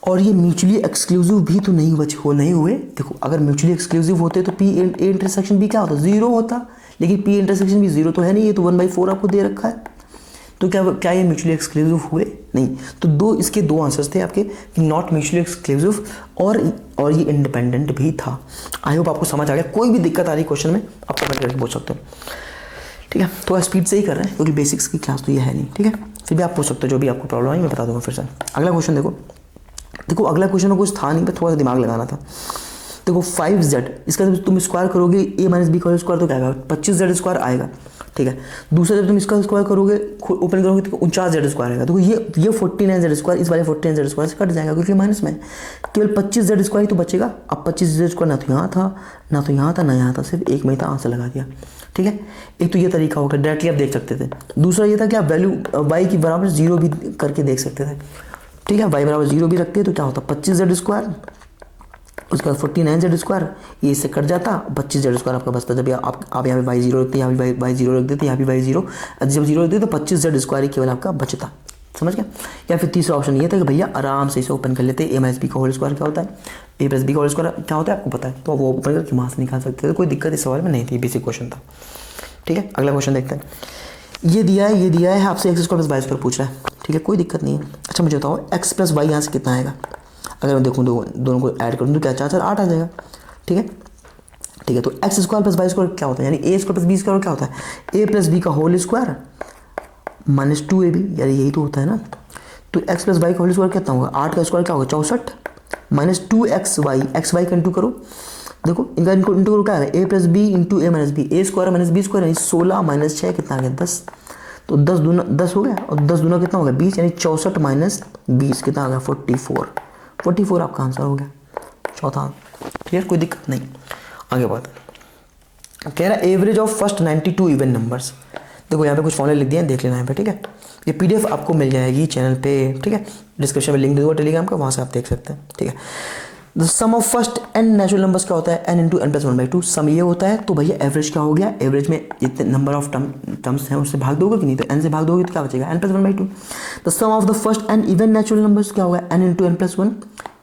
और ये म्यूचुअली एक्सक्लूसिव भी तो नहीं हुए। देखो अगर म्यूचुअली एक्सक्लूसिव होते तो पी ए इंटरसेक्शन भी क्या होता, 0 होता, लेकिन पी इंटरसेक्शन भी 0 तो है नहीं, ये तो 1/4 आपको दे रखा है, तो क्या ये म्यूचुअली एक्सक्लूसिव हुए, नहीं। तो इसके दो आंसर्स थे आपके, नॉट म्यूचुअली एक्सक्लूसिव और ये इंडिपेंडेंट भी था। आई होप आपको समझ आ गया, कोई भी दिक्कत आ रही क्वेश्चन में आप कमेंट करके पूछ सकते हो, ठीक है। तो स्पीड से ही कर रहे हैं क्योंकि बेसिक्स की क्लास तो ये है नहीं, ठीक है। फिर भी आप पूछ सकते हो जो भी आपको प्रॉब्लम है, मैं बता दूंगा फिर से। अगला क्वेश्चन देखो अगला क्वेश्चन में कुछ था नहीं, पर थोड़ा सा दिमाग लगाना था। देखो 5z, इसका जब तुम स्क्वायर करोगे a माइनस बी का स्क्वायर तो क्या आएगा, 25z स्क्वायर आएगा, ठीक है। दूसरा जब तुम इसका स्क्वायर करोगे, ओपन करोगे तो 49z स्क्वायर आएगा। देखो ये 49z स्क्वायर इस वाले 49z स्क्वायर से कट जाएगा क्योंकि माइनस में केवल 25z स्क्वायर ही तो बचेगा। अब 25z स्क्वायर ना तो यहाँ था ना तो यहाँ था ना यहाँ था, सिर्फ एक में ही था, आंसर लगा दिया, ठीक है। एक तो ये तरीका होगा, डायरेक्टली आप देख सकते थे। दूसरा ये था कि आप वैल्यू y की बराबर 0 भी करके देख सकते थे, ठीक है। y बराबर 0 भी रखते हैं तो क्या होता, 25z स्क्वायर उसके बाद 49z स्क्वायर, ये इससे कट जाता, 25z स्क्वायर आपका बचता। जब आप यहाँ पे y0 रखते, यहाँ भी y0 रख देते, यहाँ भी y0, जब 0 रख देते तो 25z स्क्वायर ही केवल आपका बचता, समझ गया। या फिर तीसरा ऑप्शन ये था कि भैया आराम से इसे ओपन कर लेते, a माइनस बी का होल स्क्वायर क्या होता है, a प्लस बी का होल स्क्वायर क्या होता है आपको पता है, तो वो ओपन करके वहाँ से निकाल सकते थे, कोई दिक्कत इस सवाल में नहीं थी, बेसिक क्वेश्चन था, ठीक है। अगला क्वेश्चन देखते हैं। ये दिया है आपसे x square plus Y square पूछ रहा है, ठीक है, कोई दिक्कत नहीं है। अच्छा मुझे बताओ x प्लस वाई यहाँ से कितना आएगा, अगर मैं देखूँ दोनों को ऐड करूँ तो क्या 4 4 8 आ जाएगा, ठीक है। तो X square plus Y square क्या होता है, यानी A square plus B square क्या होता है, ए प्लस बी का होल स्क्वायर माइनस 2ab, यानी यही तो होता है ना। तो एक्स प्लस वाई का होल स्क्वायर कितना होगा, 8 का स्क्वायर क्या होगा 64 माइनस 2xy, xy का इंटू करो, देखो इनका इंटू करो क्या है, A plus B into A minus B, A square minus B square यानी 16 माइनस 6 कितना आ गया 10, तो 10 दूना 10 हो गया और 10 दूना कितना हो गया 20, यानी 64 माइनस 20 कितना आ गया 44 आपका आंसर हो गया, चौथा। क्लियर, कोई दिक्कत नहीं, आगे बात। कह रहा है average of first 92 even numbers. देखो यहाँ पे कुछ फॉर्मूले लिख दिए हैं, देख लेना यहाँ पे, ठीक है। ये पीडीएफ आपको मिल जाएगी चैनल पे, ठीक है, डिस्क्रिप्शन में लिंक दे दूँगा टेलीग्राम का, वहाँ से आप देख सकते हैं, ठीक है। The sum of first N natural numbers क्या होता है, N into N plus 1/2। Sum ये होता है, तो भैया एवरेज क्या हो गया, एवरेज में जितने नंबर ऑफ टर्म्स हैं उससे भाग दोगे कि नहीं, तो एन से भाग दोगे तो क्या बचेगा, N plus 1/2। The sum of the first N even natural numbers क्या होगा, एन इंटू एन प्लस 1।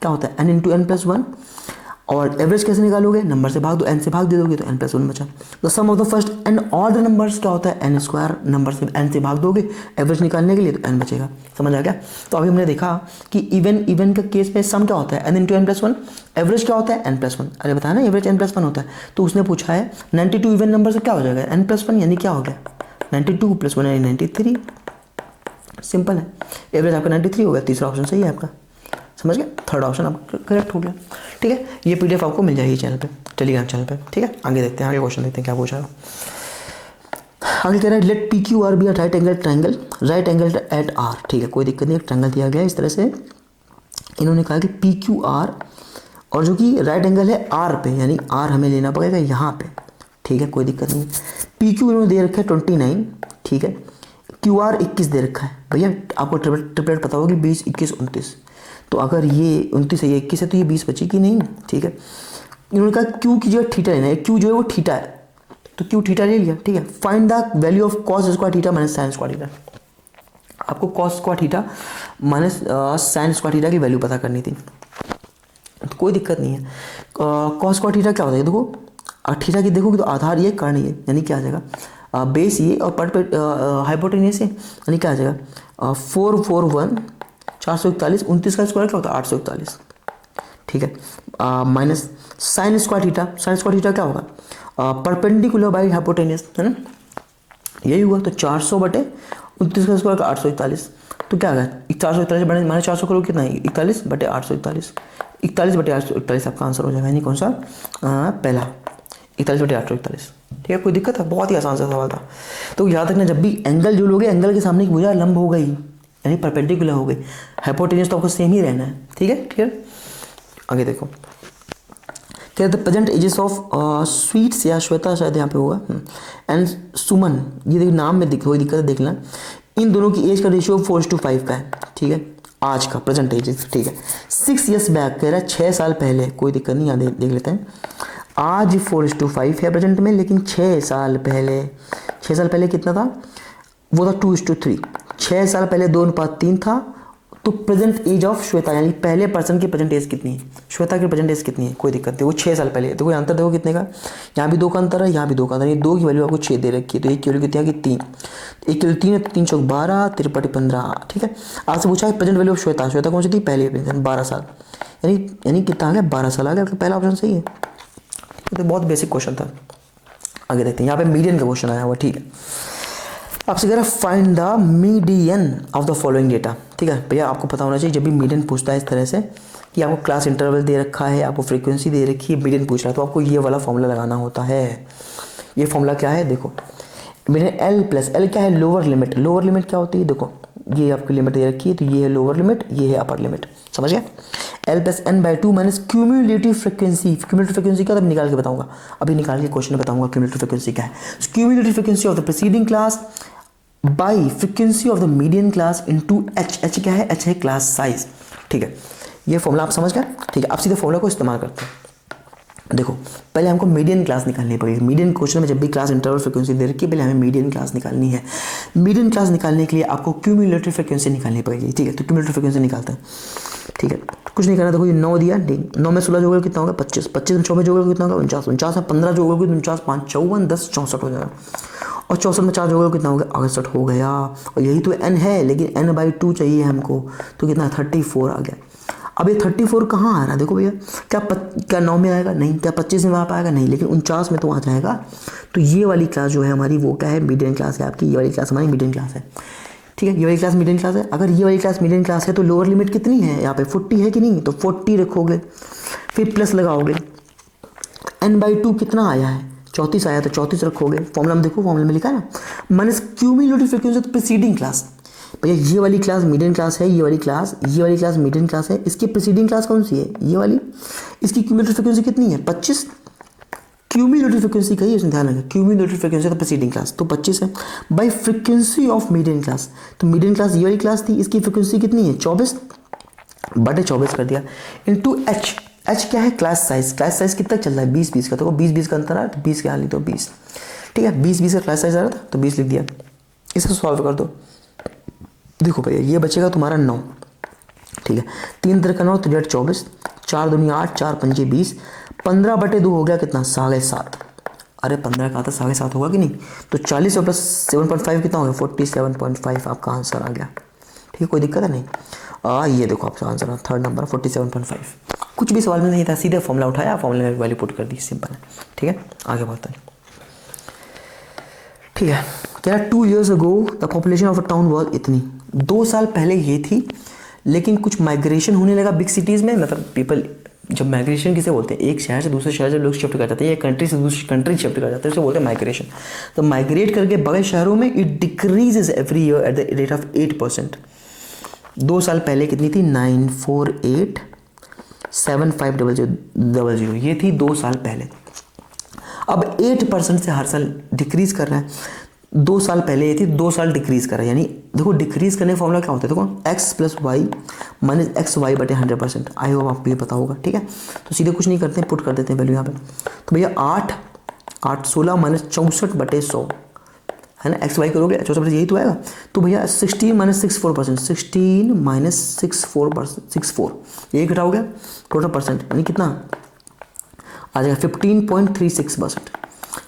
क्या होता है, एन इंटू एन प्लस 1। और एवरेज कैसे निकालोगे, नंबर से भाग दो, एन से भाग दे दोगे तो एन प्लस 1 बचा। The sum of the first N odd numbers क्या होता है, एन स्क्वायर। नंबर से एन से भाग दोगे एवरेज निकालने के लिए तो एन बचेगा। समझ आ गया। तो अभी हमने देखा कि इवन का केस में सम क्या होता है, N into N plus 1। Average क्या होता है, एन प्लस 1। अरे बताया ना एवरेज एन प्लस 1 होता है। तो उसने पूछा है 92 इवन नंबर से क्या हो जाएगा, एन प्लस 1, यानी क्या हो गया 92 प्लस 1 यानी 93। सिंपल है, एवरेज आपका 93 हो गया, तीसरा ऑप्शन सही है आपका। समझ गए, थर्ड ऑप्शन आपका करेक्ट हो गया, ठीक है। ये पीडीएफ आपको मिल जाएगी चैनल पे, टेलीग्राम चैनल पे, ठीक है। आगे देखते हैं, आगे क्वेश्चन देखते हैं क्या पूछा है। आगे कह रहा है let P Q R be right angle triangle, right angle at R. ठीक है, कोई दिक्कत नहीं, एक ट्राइंगल दिया गया है इस तरह से। इन्होंने कहा कि पी क्यू आर और जो कि राइट एंगल है आर पे, यानी आर हमें लेना पड़ेगा यहाँ पे, ठीक है, कोई दिक्कत नहीं। पी क्यू इन्होंने दे रखा है 29, ठीक है। क्यू आर 21 दे रखा है। भैया आपको ट्रिपलेट पता होगी 20, 21, 29। तो अगर ये 29 है, ये 21 है, तो ये 20 बचेगी नहीं, ठीक है। इन्होंने कहा क्यू की जगह थीटा लेना है, क्यू जो है वो थीटा है, तो क्यू थीटा ले लिया, ठीक है। Find the value of cos square theta minus sine square theta. आपको cos square theta minus sine square theta की वैल्यू पता करनी थी, तो कोई दिक्कत नहीं है। कॉस स्क्वायर थीटा क्या होता है, देखो थीटा की देखोगे तो आधार ये कर्ण ये, यानी क्या आ जाएगा बेस ये, और हाइपोटेन्यूस है, यानी क्या आ जाएगा 441 441। 29 का स्क्वायर क्या होता है 841, ठीक है। Minus sine square theta, sign square theta क्या होगा परपेंडिकुलर बाई हाइपोटेन्यूस, है ना, यही हुआ। तो 400 बटे 29 का स्क्वायर का 841, तो क्या आ गया 441 बटे माइनस 400 करोगे कितना है 41 बटे 841। 41 बटे 841 आपका आंसर हो जाएगा, यानी कौन सा पहला 41 बटे 841, ठीक है। कोई दिक्कत है, बहुत ही आसान सा सवाल था। तो याद रखना जब भी एंगल जो लोगे, एंगल के सामने एक भुजा लंब हो गई यानी परपेंडिकुलर हो गई, हाइपोटेन्यूस तो आपको सेम ही रहना है, ठीक है, क्लियर। आगे देखो क्या the present ages of sweets या श्वेता शायद यहाँ पे होगा एंड सुमन, ये देखो नाम में कोई दिक्कत है देख लेना। इन दोनों की एज का रेशियो 4:5 का है, ठीक है, आज का प्रेजेंट एजेस, ठीक है। 6 years बैक कह रहा है 6 साल पहले, कोई दिक्कत नहीं, यहाँ देख लेते हैं। आज 4:5 है प्रेजेंट में, लेकिन 6 साल पहले कितना था, वो था 2:3। 6 साल पहले 2:3 था। तो प्रेजेंट एज ऑफ श्वेता यानी पहले पर्सन की प्रेजेंट एज कितनी है, श्वेता की प्रेजेंट एज कितनी है, कोई दिक्कत नहीं, वो 6 साल पहले। देखो अंतर देखो कितने का, यहाँ भी 2 का अंतर है, यहाँ भी 2 का अंतर है। 2 की वैल्यू आपको 6 दे रखी है, तो 1 की वैल्यू कितनी है कि 3, 1 की वैल्यू 3 है, 3 चौक 12, 3 15, ठीक है। आपसे पूछा है present value of Shweta, Shweta कौन सी थी पहले प्रेजेंट 12 साल, यानी कितना आ गया 12 साल आ गया, आपका पहला ऑप्शन सही है। तो बहुत बेसिक क्वेश्चन था। आगे देखते हैं, यहाँ पे मीडियन का क्वेश्चन आया हुआ, ठीक है। आपसे कह रहा है find the median of the following data, ठीक है। भैया आपको पता होना चाहिए जब भी मीडियन पूछता है इस तरह से कि आपको क्लास इंटरवल दे रखा है, आपको फ्रीक्वेंसी दे रखी है, मीडियन पूछ रहा है, तो आपको ये वाला फॉर्मूला लगाना होता है। ये फॉर्मूला क्या है, देखो मीडियन एल प्लस एल क्या है लोअर लिमिट, लोअर लिमिट क्या होती है, देखो ये आपकी लिमिट दे रखी है, तो ये है लोअर लिमिट, ये है अपर लिमिट, समझ गया। L plus N by 2 minus cumulative frequency, cumulative frequency क्या, तब निकाल के बताऊंगा, अभी निकाल के क्वेश्चन में बताऊंगा क्यूम्युलेटिव फ्रिक्वेंसी क्या है। Cumulative frequency of the preceding class by frequency of the median class into H, H क्या है, एच है क्लास साइज, ठीक है। ये फॉर्मूला आप समझ गए, ठीक है। आप सीधे फॉर्मूला को इस्तेमाल करते हैं। देखो पहले हमको मीडियन क्लास निकालनी पड़ेगी। मीडियन क्वेश्चन में जब भी क्लास इंटरवल फ्रिक्वेंसी दे रखी है, पहले हमें मीडियन क्लास निकालनी है। मीडियन क्लास निकालने के लिए आपको क्यूम्युलेटिव फ्रिक्वेंसी निकालनी पड़ेगी, ठीक है। तो क्यूम्युलेटिव फ्रिक्वेंसी निकालते हैं, ठीक है। कुछ नहीं करना, देखो ये 9 दिया, 9 में 16 जोड़ोगे कितना होगा 25, 25 में 6 में जोड़ोगे कितना होगा 49, 49 में 15 जोड़ोगे 49, 5 54 10 64 हो जाएगा, और 64 में 4 जोड़ोगे कितना होगा 68 हो गया। और यही तो n है, लेकिन n/2 चाहिए हमको, तो कितना 34 आ गया। अब ये 34 कहाँ आ रहा है, देखो भैया क्या 9 में आएगा नहीं, क्या 25 में आ पाएगा नहीं, लेकिन 49 में तो आ जाएगा। तो ये वाली क्लास जो है हमारी वो क्या है, मीडियन क्लास है आपकी, ये वाली क्लास हमारी मीडियन क्लास है, ठीक है। ये वाली क्लास मीडियन क्लास है। अगर ये वाली क्लास मीडियन क्लास है तो लोअर लिमिट कितनी है यहाँ पे 40 है कि नहीं, तो 40 रखोगे, फिर प्लस लगाओगे, n/2 कितना आया है 34 आया, तो 34 रखोगे। फॉर्मूला में देखो, फॉर्मूला में लिखा है ना, minus cumulative frequency of preceding class. भैया ये वाली क्लास मीडियन क्लास है, ये वाली क्लास मीडियन क्लास है, इसकी प्रीसीडिंग क्लास कौन सी है, ये वाली, इसकी क्यूम्युलेटिव फ्रीक्वेंसी कितनी है 25, क्यूमुलेटिव फ्रीक्वेंसी कही है, उसने ध्यान रखा, क्यूमुलेटिव फ्रीक्वेंसी तो प्रीसीडिंग क्लास तो 25 है। Bye frequency of median class, तो मीडियन क्लास ये वाली क्लास थी, इसकी फ्रीक्वेंसी कितनी है 24/24 कर दिया, इनटू एच। एच क्या है, क्लास साइज। क्लास साइज कितना चल रहा है 20-20 का, तो 20-20 का अंतर आ रहा है, तो 20 क्या लिख दो 20, ठीक है। 20-20 का क्लास साइज आ रहा था तो 20 लिख दिया। इसको सॉल्व कर दो, देखो भैया ये बचेगा तुम्हारा 9, ठीक है। 3 3 का 9 तो 24, 4 दूनी 8, 4 पंजे 20, 15/2 हो गया कितना 7.5। अरे 15 का था 7.5 होगा कि नहीं, तो 40 प्लस 7.5 कितना हो गया 47.5 आपका आंसर आ गया, ठीक है। कोई दिक्कत है नहीं। ये देखो आपका आंसर थर्ड नंबर 47.5। कुछ भी सवाल में नहीं था, सीधे फॉर्मूला उठाया, फॉर्मूले में वैल्यू पुट कर दी, सिंपल है, ठीक है। आगे बढ़ते हैं, ठीक है। क्या 2 years ago the population of a town was इतनी, 2 साल पहले ये थी, लेकिन कुछ माइग्रेशन होने लगा बिग सिटीज़ में। मतलब पीपल, जब माइग्रेशन किसे बोलते हैं, एक शहर से दूसरे शहर जब लोग शिफ्ट कर जाते हैं या कंट्री से दूसरी कंट्री शिफ्ट कर जाते हैं, उसे बोलते हैं माइग्रेशन। तो माइग्रेट करके बड़े शहरों में it decreases every year at the rate of 8%। 2 साल पहले कितनी थी 9487500, ये थी 2 साल पहले। अब 8% से हर साल डिक्रीज कर रहा है। 2 साल पहले ये थी, 2 साल डिक्रीज कर रहा है, यानी देखो डिक्रीज करने का फॉर्मूला क्या होता है, देखो x + y minus XY/100%। I hope आपको ये पता होगा, ठीक है। तो सीधे कुछ नहीं करते हैं, पुट कर देते हैं वैल्यू यहाँ पे। तो भैया 8 16 माइनस 64/100 है ना, XY करोगे 64 यही तो आएगा। तो भैया 16 माइनस 64%, 16 माइनस 64 ये घटाओगे टोटल परसेंट, यानी कितना आ जाएगा 15.36%।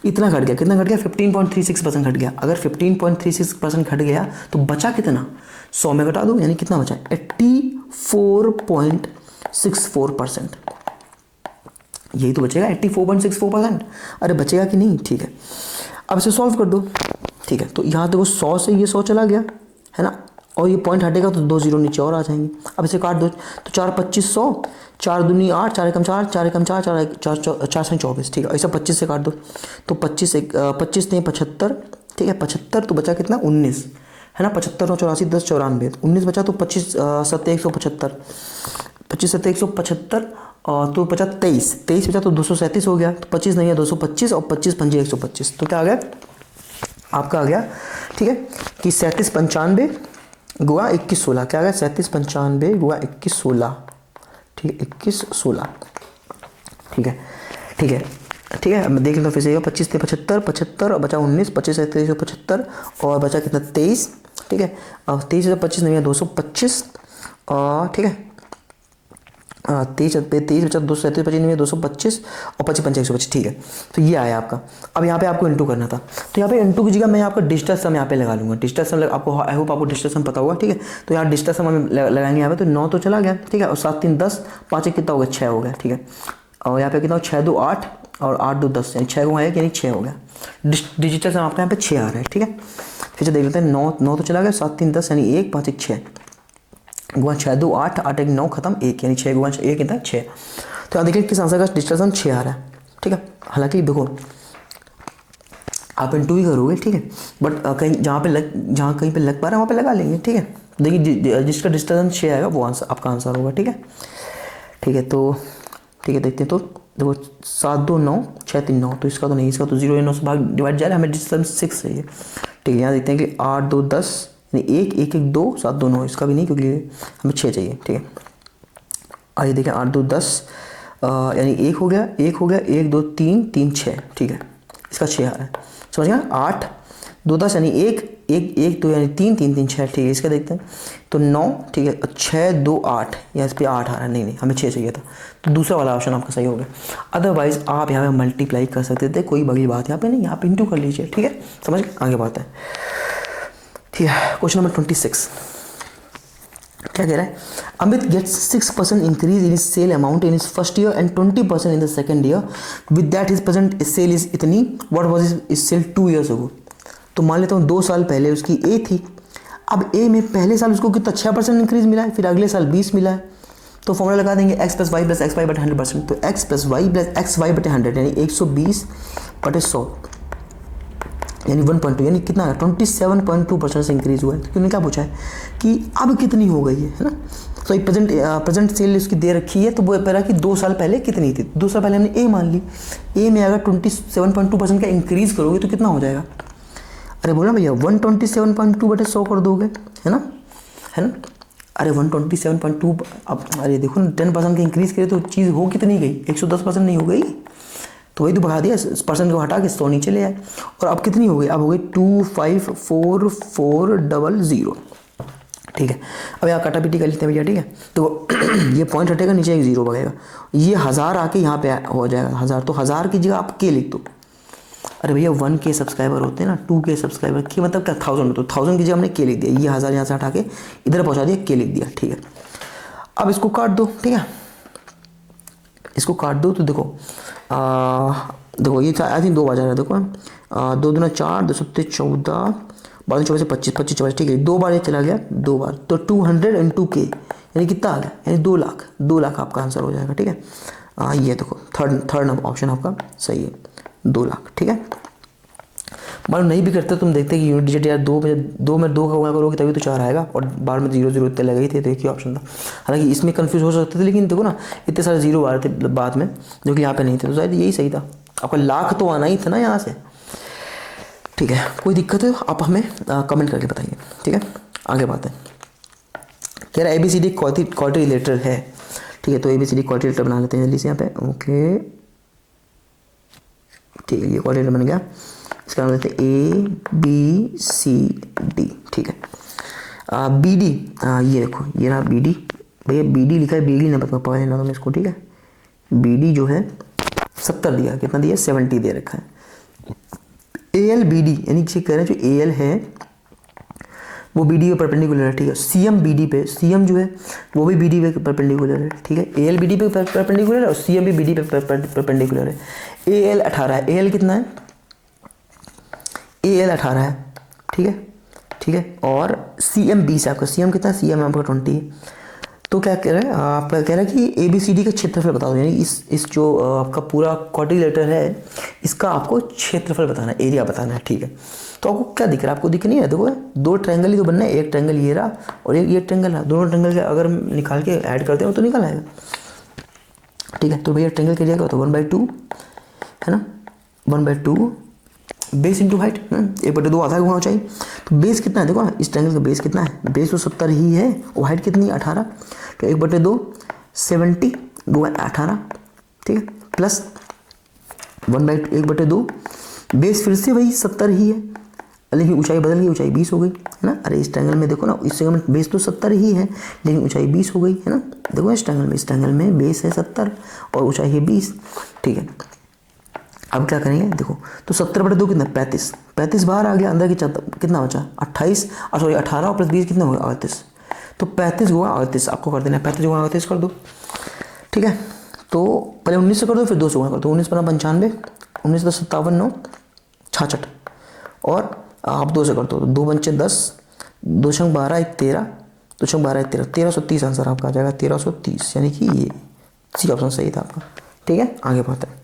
इतना घट गया, कितना घट गया 15.36% घट गया। अगर 15.36% घट गया तो बचा कितना, 100 में घटा दो, यानी कितना बचा 84.64%। यही तो बचेगा 84.64%। अरे बचेगा कि नहीं, ठीक है। अब इसे सॉल्व कर दो, ठीक है। तो यहाँ देखो 100 से ये 100 चला गया है ना, और ये पॉइंट हटेगा तो 2 0 नीचे और आ जाएंगे। अब इसे काट दो, तो 4 25 100, 4 दूनी 8, 4 एकम 4, 4 एकम 4, 4 से 24, ठीक है। ऐसा 25 से काट दो, तो 25 नहीं 75, ठीक है। 75 तो बचा कितना 19 है ना, 75 और 84 10 94, 19 बचा, तो 25 7 175, 25 7 175 तो बचा 23 बचा, तो 237 हो गया। तो 25 नहीं है 225, और 25 पंजे 125, तो क्या आ गया आपका आ गया, ठीक है, कि 37 95 गुआ 21 16, क्या आ गया 37 95 गुआ 21 16, ठीक है 21 16, ठीक है ठीक है ठीक है। मैं देख लेता हूँ फिर से, 25 थे 75 और बचा 19, 25 से 375 और बचा कितना 23, ठीक है। अब 23 से 25 नहीं है 225, और ठीक है 23 बचा 237, 25 नहीं है 225, और 25 5 125, ठीक है। तो ये आया आपका। अब यहाँ पे आपको इंटू करना था, तो यहाँ पे इंटू की जगह मैं आपका डिजिटल सम यहाँ पे लगा लूँगा। डिजिटल सम आपको, आई होप आपको डिजिटल सम पता होगा, ठीक है। तो यहाँ डिजिटल सम हम लगाएंगे यहाँ पे, तो 9 तो चला गया, ठीक है, और 7 3 10, 5 1 कितना हो गया 6 हो गया, ठीक है। और यहाँ पे कितना 6 2 8 और 8 2 10, यानी 6 को आया, यानी 6 हो गया। डिजिटल सम आपका यहाँ पे 6 आ रहा है, ठीक है। फिर से देख लेते हैं, 9 तो चला गया, 7 3 10 यानी 1, 5 1 6 गुआ 6 2 8 8 1 9 खत्म 1, यानी 6 गुआ 1 कितना 6। तो यहाँ देखिए किस आंसर का डिजिटल सम 6 आ रहा है, ठीक है। हालांकि देखो आप इंटू ही करोगे, ठीक है, बट कहीं जहाँ कहीं पे लग पा रहा है वहाँ पे लगा लेंगे, ठीक है। देखिए जिसका डिजिटल सम 6 आएगा वो आंसर आपका आंसर होगा, ठीक है ठीक है। तो ठीक है देखते हैं, तो देखो 7 2 9 6 3 9, तो इसका तो नहीं, इसका तो 0 9 से भाग डिवाइड जा रहा है, हमें डिजिटल सम 6 चाहिए, ठीक है। यहाँ देखते हैं कि 8 2 10 यानी 1 1 1 2 7 2 9, इसका भी नहीं क्योंकि हमें 6 चाहिए, ठीक है। आइए देखें 8 2 10 यानी 1 हो गया 1 1 2 3 3 6, ठीक है, इसका 6 आ रहा है, समझ गया। 8 2 10 यानी 1 1 1 2 यानी 3 3 3 6, ठीक है। इसका देखते हैं, तो 9, ठीक है, 6 2 8, या इस पर 8 आ रहा है, नहीं हमें 6 चाहिए था, तो दूसरा वाला ऑप्शन आपका सही हो गया। अदरवाइज आप यहाँ पे मल्टीप्लाई कर सकते थे, कोई बड़ी बात यहाँ पे नहीं, यहाँ पे इंटू कर लीजिए, ठीक है, समझ आगे बढ़ते हैं, ठीक है। क्वेश्चन नंबर 26 क्या कह रहा है, Amit gets 6% increase in sale amount in his first year and 20% in the second year, with that his present sale is इतनी, what was his sale 2 years ago। तो मान लेता हूँ 2 साल पहले उसकी ए थी, अब ए में पहले साल उसको कितना 6% इंक्रीज मिला है, फिर अगले साल 20 मिला है, तो फॉर्मूला लगा देंगे x + y + xy/100%। तो x + y + xy/100 यानी 120/100, यानी 1.2 यानी कितना है 27.2% से इंक्रीज़ हुआ है। तो उन्होंने क्या पूछा है कि अब कितनी हो गई है ना। तो एक प्रेजेंट सेल उसकी दे रखी है, तो वो कह रहा कि 2 साल पहले कितनी थी। 2 साल पहले हमने ए मान ली, ए में अगर 27.2% का इंक्रीज़ करोगे तो कितना हो जाएगा। अरे बोला भैया 127.2/100 कर दोगे, है ना, है ना। अरे 127.2 अब अरे देखो ना 10% का इंक्रीज़ करे तो चीज़ हो कितनी गई, 110% नहीं हो गई। तो वही तो बढ़ा दिया, परसेंट को हटा के 100 नीचे ले आए। और अब कितनी हो गई, अब हो गई 254400। ठीक है, अब यहाँ कटापीटी कर लेते हैं भैया। ठीक है, तो ये पॉइंट हटेगा, नीचे एक जीरो बगेगा, ये 1000 आके यहाँ पे हो जाएगा 1000। तो 1000 की जगह आप के लिख दो। अरे भैया 1K सब्सक्राइबर होते हैं ना, 2K सब्सक्राइबर की मतलब क्या 1000, तो 1000 की जगह हमने के लिख दिया, ये 1000 यहाँ से हटा के इधर पहुँचा दिया, के लिख दिया। ठीक है, अब इसको काट दो। ठीक है, इसको काट दो तो देखो देखो ये आई थिंक 2 बार जा रहा है। देखो 2 दूना 4, 2 सत्ते 14, 12 24 25 25 24। ठीक है, 2 बार ये चला गया, 2 बार, तो 200 × K यानी कितना आ गया, यानी 2 लाख। 2 लाख आपका आंसर हो जाएगा। ठीक है, ये देखो थर्ड ऑप्शन आपका सही है, 2 लाख। ठीक है, मान नहीं भी करते तुम देखते कि यूनिट डिजिट यार 2 में 2 का गुणा करोगे तभी तो 4 आएगा, और बार में 0 0 इतने लगे ही थे, तो एक ही ऑप्शन था। हालांकि इसमें कंफ्यूज हो सकते थे, लेकिन देखो ना इतने सारे 0 आ रहे थे बाद में जो कि यहाँ पे नहीं थे, तो शायद यही सही था। आपका लाख तो आना ही था ना यहाँ से। ठीक है, कोई दिक्कत है आप हमें कमेंट करके बताइए। ठीक है, आगे बात है, कह रहा है ABCD क्वाड्री रिलेटर है। ठीक है, तो ABCD क्वाड्री रिलेटर बना लेते हैं जल्दी से यहाँ पे। ओके ठीक है, ये क्वाड्री रिलेटर बन गया, इसका नाम देते हैं ABCD। ठीक है, BD, ये देखो ये ना BD, भैया BD लिखा है, BD ना बता पाए ना तुम इसको। ठीक है, BD जो है 70 दिया, कितना दिया 70 दे रखा है। ALBD यानी किसी कह रहे हैं जो AL है वो BD पे परपेंडिकुलर है। ठीक है, CM BD पे, CM जो है वो भी BD पे परपेंडिकुलर है। ठीक है, AL BD पे परपेंडिकुलर है और CM भी BD पे परपेंडिकुलर है। AL 18 है, AL कितना है, AL 18 है। ठीक है, ठीक है, और CM 20 है आपका, CM कितना है, CM आपका 20 है। तो क्या कह रहा है, आपका कह रहा है कि ABCD का क्षेत्रफल बता दो, यानी इस जो आपका पूरा क्वाड्रिलेटर है इसका आपको क्षेत्रफल बताना है, एरिया बताना है। ठीक है, तो आपको क्या दिख रहा है, आपको दिख नहीं है, देखो 2 ट्रायंगल ही तो बनना है, एक ट्रायंगल ये रहा और एक ये ट्रायंगल है, दोनों ट्रायंगल के अगर निकाल के ऐड करते हो तो निकल आएगा। ठीक है, तो भैया ट्रायंगल के एरिया का तो 1/2 है ना, 1/2 बेस इंटू हाइट, 1/2 आधा होना चाहिए। तो बेस कितना है देखो ना, इस ट्रायंगल का बेस कितना है, बेस तो 70 ही है और हाइट कितनी है 18, तो 1/2 70, 2 18। ठीक है, प्लस 1/2 बेस फिर से वही 70 ही है, लेकिन ऊंचाई बदल गई, ऊंचाई 20 हो गई है ना। अरे इस ट्रायंगल में देखो ना, इस ट्रायंगल में बेस तो 70 ही है लेकिन ऊंचाई 20 हो गई है ना। देखो इस ट्रायंगल में बेस है 70 और ऊंचाई है 20। ठीक है, अब क्या करेंगे देखो, तो 70/2 कितना 35, 35 बाहर आ गया, अंदर की कितना बचा 28, और सॉरी 18 और + 20 कितना होगा 38। तो 35 गुणा 38 आपको कर देना है, 35 गुणा 38 कर दो। ठीक है, तो पहले 19 से कर दो, फिर 2 से गुणा कर दो, 19 × 95, 19 × 57 9 66, और आप 2 से कर दो, 2 × 5 10, 2 × 12 13, 2 × 12 13, 1330 आंसर आपका आ जाएगा, 1330, यानी कि ये सी ऑप्शन सही था आपका। ठीक है, आगे बढ़ते हैं।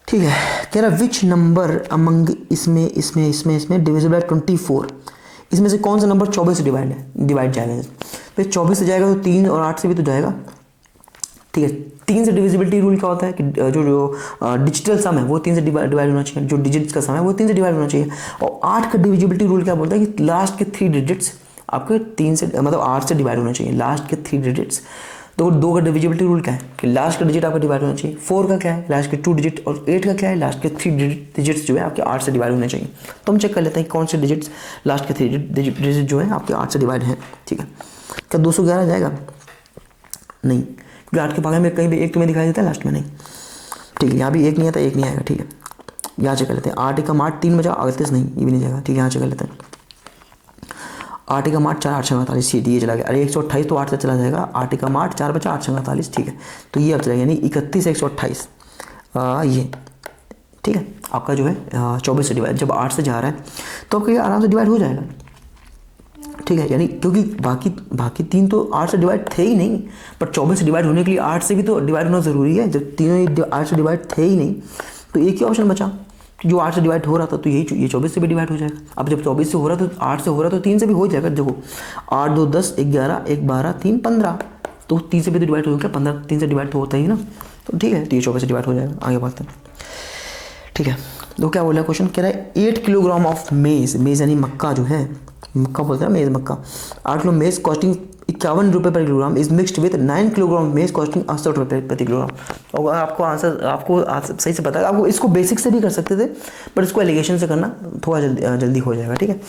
ठीक है, कह रहा विच नंबर अमंग इसमें डिविजिबल बाय 24, इसमें से कौन सा नंबर 24 से डिवाइड जाएगा। तो 24 से जाएगा तो 3 और 8 से भी तो जाएगा। ठीक है, 3 से डिविजिबिलिटी रूल क्या होता है कि जो डिजिटल सम है वो 3 से डिवाइड होना चाहिए, जो डिजिट्स का सम है वो 3 से डिवाइड होना चाहिए। और 8 का डिविजिबिलिटी रूल क्या बोलता है कि लास्ट के 3 डिजिट्स आपके 3 से मतलब 8 से डिवाइड होना चाहिए, लास्ट के 3 डिजिट्स। तो 2 का डिविजिबिलिटी रूल क्या है कि लास्ट का डिजिट आपका डिवाइड होना चाहिए, 4 का क्या है लास्ट के 2 डिजिट, और 8 का क्या है लास्ट के 3 डिजिट्स जो है आपके 8 से डिवाइड होने चाहिए। तो हम चेक कर लेते हैं कि कौन से डिजिट्स लास्ट के 3 डिजिट जो है आपके 8 से डिवाइड हैं। ठीक है, क्या 211 जाएगा, नहीं, क्योंकि 8 के भागे में कहीं भी एक तुम्हें दिखाई देता है लास्ट में, नहीं। ठीक है, यहाँ भी 1 नहीं आता, 1 नहीं आएगा। ठीक है, यहाँ चेक कर लेते हैं, 8 × 8 3 बचा, 38 नहीं, ये भी नहीं जाएगा। ठीक है, यहाँ चेक कर लेते हैं, 8 × 8 4 8 × 48, ये चला गया। अरे 128 तो 8 से चला जाएगा, 8 × 8 4 बचा, 8 × 48। ठीक है, तो ये अब चला गया, यानी 31 128 ये। ठीक है, आपका जो है 24 से डिवाइड, जब 8 से जा रहा है तो आपका ये आराम से डिवाइड हो जाएगा। ठीक है, यानी क्योंकि बाकी 3 तो 8 से डिवाइड थे ही नहीं, पर 24 से डिवाइड होने के लिए 8 से भी तो डिवाइड होना ज़रूरी है। जब तीनों 8 से डिवाइड थे ही नहीं तो एक ही ऑप्शन बचा, जो 8 से डिवाइड हो रहा था तो ये 24 से भी डिवाइड हो जाएगा। अब जब 24 से हो रहा तो 8 से हो रहा तो 3 से भी हो जाएगा। देखो 8 2 10 11 1 12 3 15, तो 3 से भी तो डिवाइड हो गया, 15 3 से डिवाइड तो होता ही ना, तो ठीक है, तो ये 24 से डिवाइड हो जाएगा। आगे बढ़ते हैं, ठीक है। तो क्या बोला क्वेश्चन, कह रहा है 8 किलोग्राम ऑफ मेज, मेज यानी मक्का जो है, मक्का बोलते हैं मेज, मक्का, 8 किलो मेज कॉस्टिंग 51 रुपये पर kilogram is mixed with 9 kilogram मेज कॉस्टिंग 68 रुपये प्रति किलोग्राम। और आपको आंसर सही से पता है, आपको इसको बेसिक से भी कर सकते थे, बट इसको एलिगेशन से करना थोड़ा जल्दी हो जाएगा, ठीक है।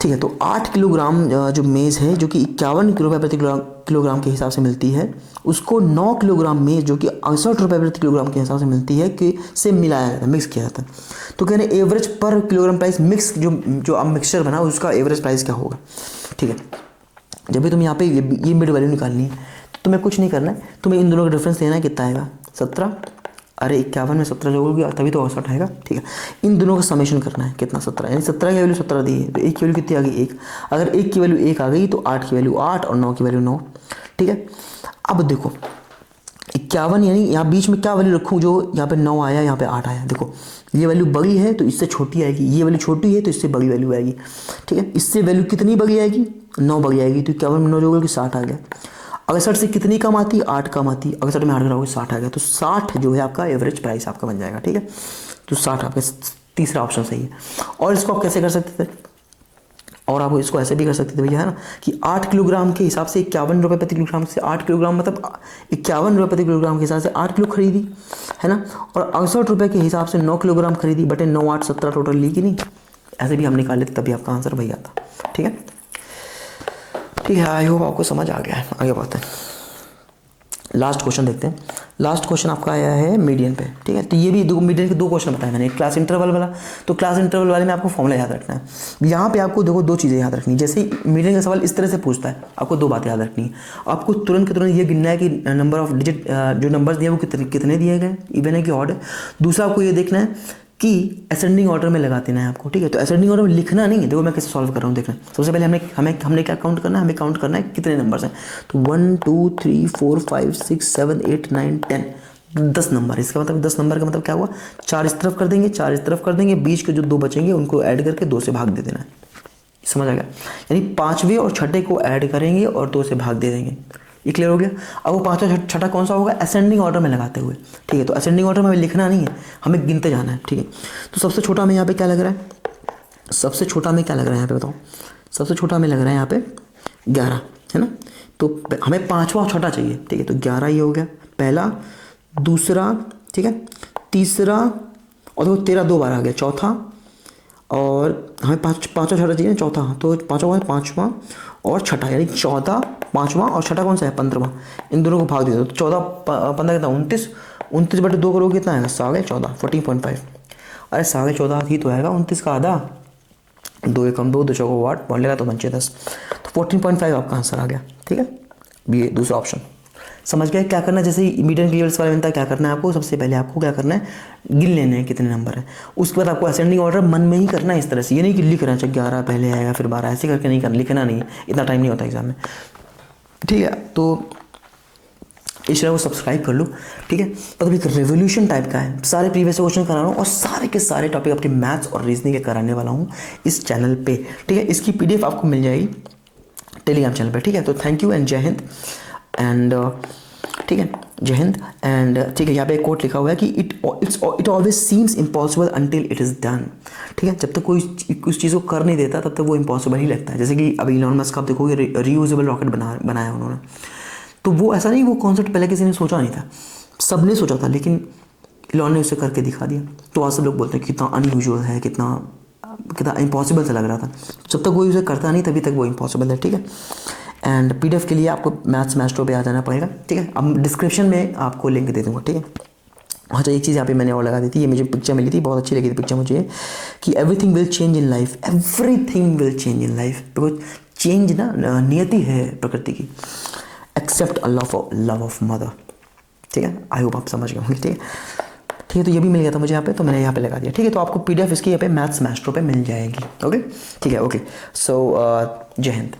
ठीक है, तो 8 किलोग्राम जो मेज़ है जो कि 51 रुपये प्रति किलोग्राम के हिसाब से मिलती है, उसको 9 किलोग्राम मेज़ जो कि 68 रुपये प्रति किलोग्राम के हिसाब से मिलती है कि से मिलाया जाता है, मिक्स किया जाता है। तो कह रहे हैं एवरेज पर किलोग्राम प्राइस मिक्स जो अब मिक्सचर बना उसका एवरेज प्राइस क्या होगा, ठीक है। जब भी तुम यहाँ पे ये मिड वैल्यू निकालनी है तो तुम्हें कुछ नहीं करना है, तुम्हें इन दोनों का डिफरेंस लेना है, कितना आएगा 17, अरे 51 में 17 जोड़ोगे तभी तो 68 आएगा, ठीक है। इन दोनों का समेशन करना है, कितना 17, यानी 17 की वैल्यू 17 दी है तो 1 की वैल्यू कितनी आ गई 1, अगर 1 की वैल्यू 1 आ गई तो 8 की वैल्यू 8 और 9 की वैल्यू 9, ठीक है। अब देखो 51 यानी यहाँ बीच में क्या वैल्यू रखूँ, जो यहाँ पे 9 आया यहाँ पे 8 आया, देखो ये वैल्यू बड़ी है तो इससे छोटी आएगी, ये वैल्यू छोटी है तो इससे बड़ी वैल्यू आएगी, ठीक है। इससे वैल्यू कितनी बड़ी आएगी 9 बड़ी आएगी, तो 51 में 9 जोड़ोगे कि 60 आ गया। अगर 60 से कितनी कम आती है 8 कम आती है, अगर 60 में 8 घटाओगे 60 आ गया, तो 60 जो है आपका एवरेज प्राइस आपका बन जाएगा, ठीक है। तो 60 आपका तीसरा ऑप्शन सही है। और इसको आप कैसे कर सकते थे, और आप इसको ऐसे भी कर सकते थे भैया, है ना, कि 8 किलोग्राम के हिसाब से 51 रुपये प्रति किलोग्राम से 8 किलोग्राम मतलब 51 रुपये प्रति किलोग्राम के हिसाब से 8 किलो खरीदी, है ना, और 68 रुपये के हिसाब से 9 किलोग्राम खरीदी, बटे 9 8 17 टोटल ली कि नहीं, ऐसे भी हम निकाल लेते तभी आपका आंसर वही आता, ठीक है। ठीक है, आई होप आपको समझ आ गया है। आगे बढ़ते हैं, लास्ट क्वेश्चन देखते हैं। लास्ट क्वेश्चन आपका आया है मीडियन पे, ठीक है। तो ये भी मीडियन के 2 क्वेश्चन बताए मैंने, एक क्लास इंटरवल वाला, तो क्लास इंटरवल वाले में आपको फॉर्मूला याद रखना है। यहाँ पे आपको देखो 2 चीज़ें याद रखनी है। जैसे मीडियन का सवाल इस तरह से पूछता है, आपको 2 बातें याद रखनी है। आपको तुरंत के तुरंत ये गिनना है कि नंबर ऑफ डिजिट जो नंबर्स दिए वो कितने दिए गए, इवन है कि ऑड है। दूसरा आपको ये देखना है कि असेंडिंग ऑर्डर में लगा देना है आपको, ठीक है। तो असेंडिंग ऑर्डर में लिखना नहीं है, देखो मैं कैसे सॉल्व कर रहा हूँ, देखना। सबसे पहले हमने क्या काउंट करना है, हमें काउंट करना है कितने नंबर्स हैं। तो 1 2 3 4 5 6 7 8 9 10, 10 नंबर। इसका मतलब 10 नंबर का मतलब क्या हुआ, 4 इस तरफ कर देंगे, 4 इस तरफ कर देंगे, बीच के जो 2 बचेंगे उनको ऐड करके 2 से भाग दे देना है, समझ आ गया। यानी 5वें और 6ठे को ऐड करेंगे और 2 से भाग दे देंगे, ये क्लियर हो गया। अब वो 5वां 6ठा कौन सा होगा, असेंडिंग ऑर्डर में लगाते हुए, ठीक है। तो असेंडिंग ऑर्डर में हमें लिखना नहीं है, हमें गिनते जाना है, ठीक है। तो सबसे छोटा में यहाँ पे क्या लग रहा है, सबसे छोटा में क्या लग रहा है यहाँ पे बताओ, सबसे छोटा में लग रहा है यहाँ पे 11, है ना। तो हमें 5वां और 6ठा चाहिए, ठीक है। तो 11 ये हो गया पहला, दूसरा, ठीक है, तीसरा, और देखो 13 2 बार आ गया, चौथा, और हमें 5वां 6ठा चाहिए, चौथा, तो 5वां और 6ठा, यानी 14, 5वां और 6ठा कौन सा है 15वां, इन दोनों को भाग दे दो। तो 14 15 कितना 29, 29 बटे 2 करोगे कितना आएगा 14.5, 14.5। अरे 14.5 ही तो आएगा 29 का आधा, 2 एकम 2, 2 चौको 8, पॉइंट लेगा तो बचे 10, तो 14.5 आपका आंसर आ गया, ठीक है। ये दूसरा ऑप्शन समझ गए क्या करना है। जैसे मीडियन क्लियर्स वाला बनता है, क्या करना है आपको, सबसे पहले आपको क्या करना है, गिन लेने हैं कितने नंबर है। उसके बाद आपको असेंडिंग ऑर्डर मन में ही करना है, इस तरह से, ये नहीं कि लिख रहे हैं 11 पहले आएगा फिर 12, ऐसे करके नहीं करना, लिखना नहीं है, इतना टाइम नहीं होता एग्जाम में, ठीक है। तो इस चैनल को सब्सक्राइब कर लो, ठीक है। मतलब एक रेवोल्यूशन टाइप का है, सारे प्रीवियस क्वेश्चन करा रहा हूँ और सारे के सारे टॉपिक अपने मैथ्स और रीजनिंग के कराने वाला हूँ इस चैनल पे, ठीक है। इसकी PDF आपको मिल जाएगी टेलीग्राम चैनल पे, ठीक है। तो थैंक यू एंड जय हिंद, एंड ठीक है, जय हिंद एंड ठीक है। यहाँ पे एक कोट लिखा हुआ है कि it always seems impossible until it is done, ठीक है। जब तक कोई उस चीज़ को कर नहीं देता तब तक वो इम्पॉसिबल ही लगता है। जैसे कि अभी इलॉन मस्क आप देखोगे रीयूजेबल रॉकेट बनाया उन्होंने, तो वो ऐसा नहीं, वो कॉन्सेप्ट पहले किसी ने सोचा नहीं था, सब ने सोचा था, लेकिन इलॉन ने उसे करके दिखा दिया। तो आज सब लोग बोलते हैं कितना अनयूजुअल है, कितना इम्पॉसिबल सा लग रहा था। जब तक कोई उसे करता नहीं तभी तक वो इम्पॉसिबल है, ठीक है। एंड PDF के लिए आपको मैथ्स मैस्ट्रो पे आ जाना पड़ेगा, ठीक है। अब डिस्क्रिप्शन में आपको लिंक दे दूँगा, ठीक है। अच्छा एक चीज़ यहाँ पे मैंने और लगा दी थी, ये मुझे पिक्चर मिली थी, बहुत अच्छी लगी थी पिक्चर मुझे, कि everything will change in life, everything will change in life, because change ना नियति है प्रकृति की, except a love of mother, ठीक है। आई होप आप समझ गए होंगे, ठीक है। ठीक है, तो ये भी मिल गया था मुझे यहाँ पे, तो मैंने यहाँ पे लगा दिया, ठीक है। तो आपको PDF इसकी यहाँ पे मैथ्स मैस्ट्रो पे मिल जाएगी, ओके, ठीक है, ओके। सो जय हिंद।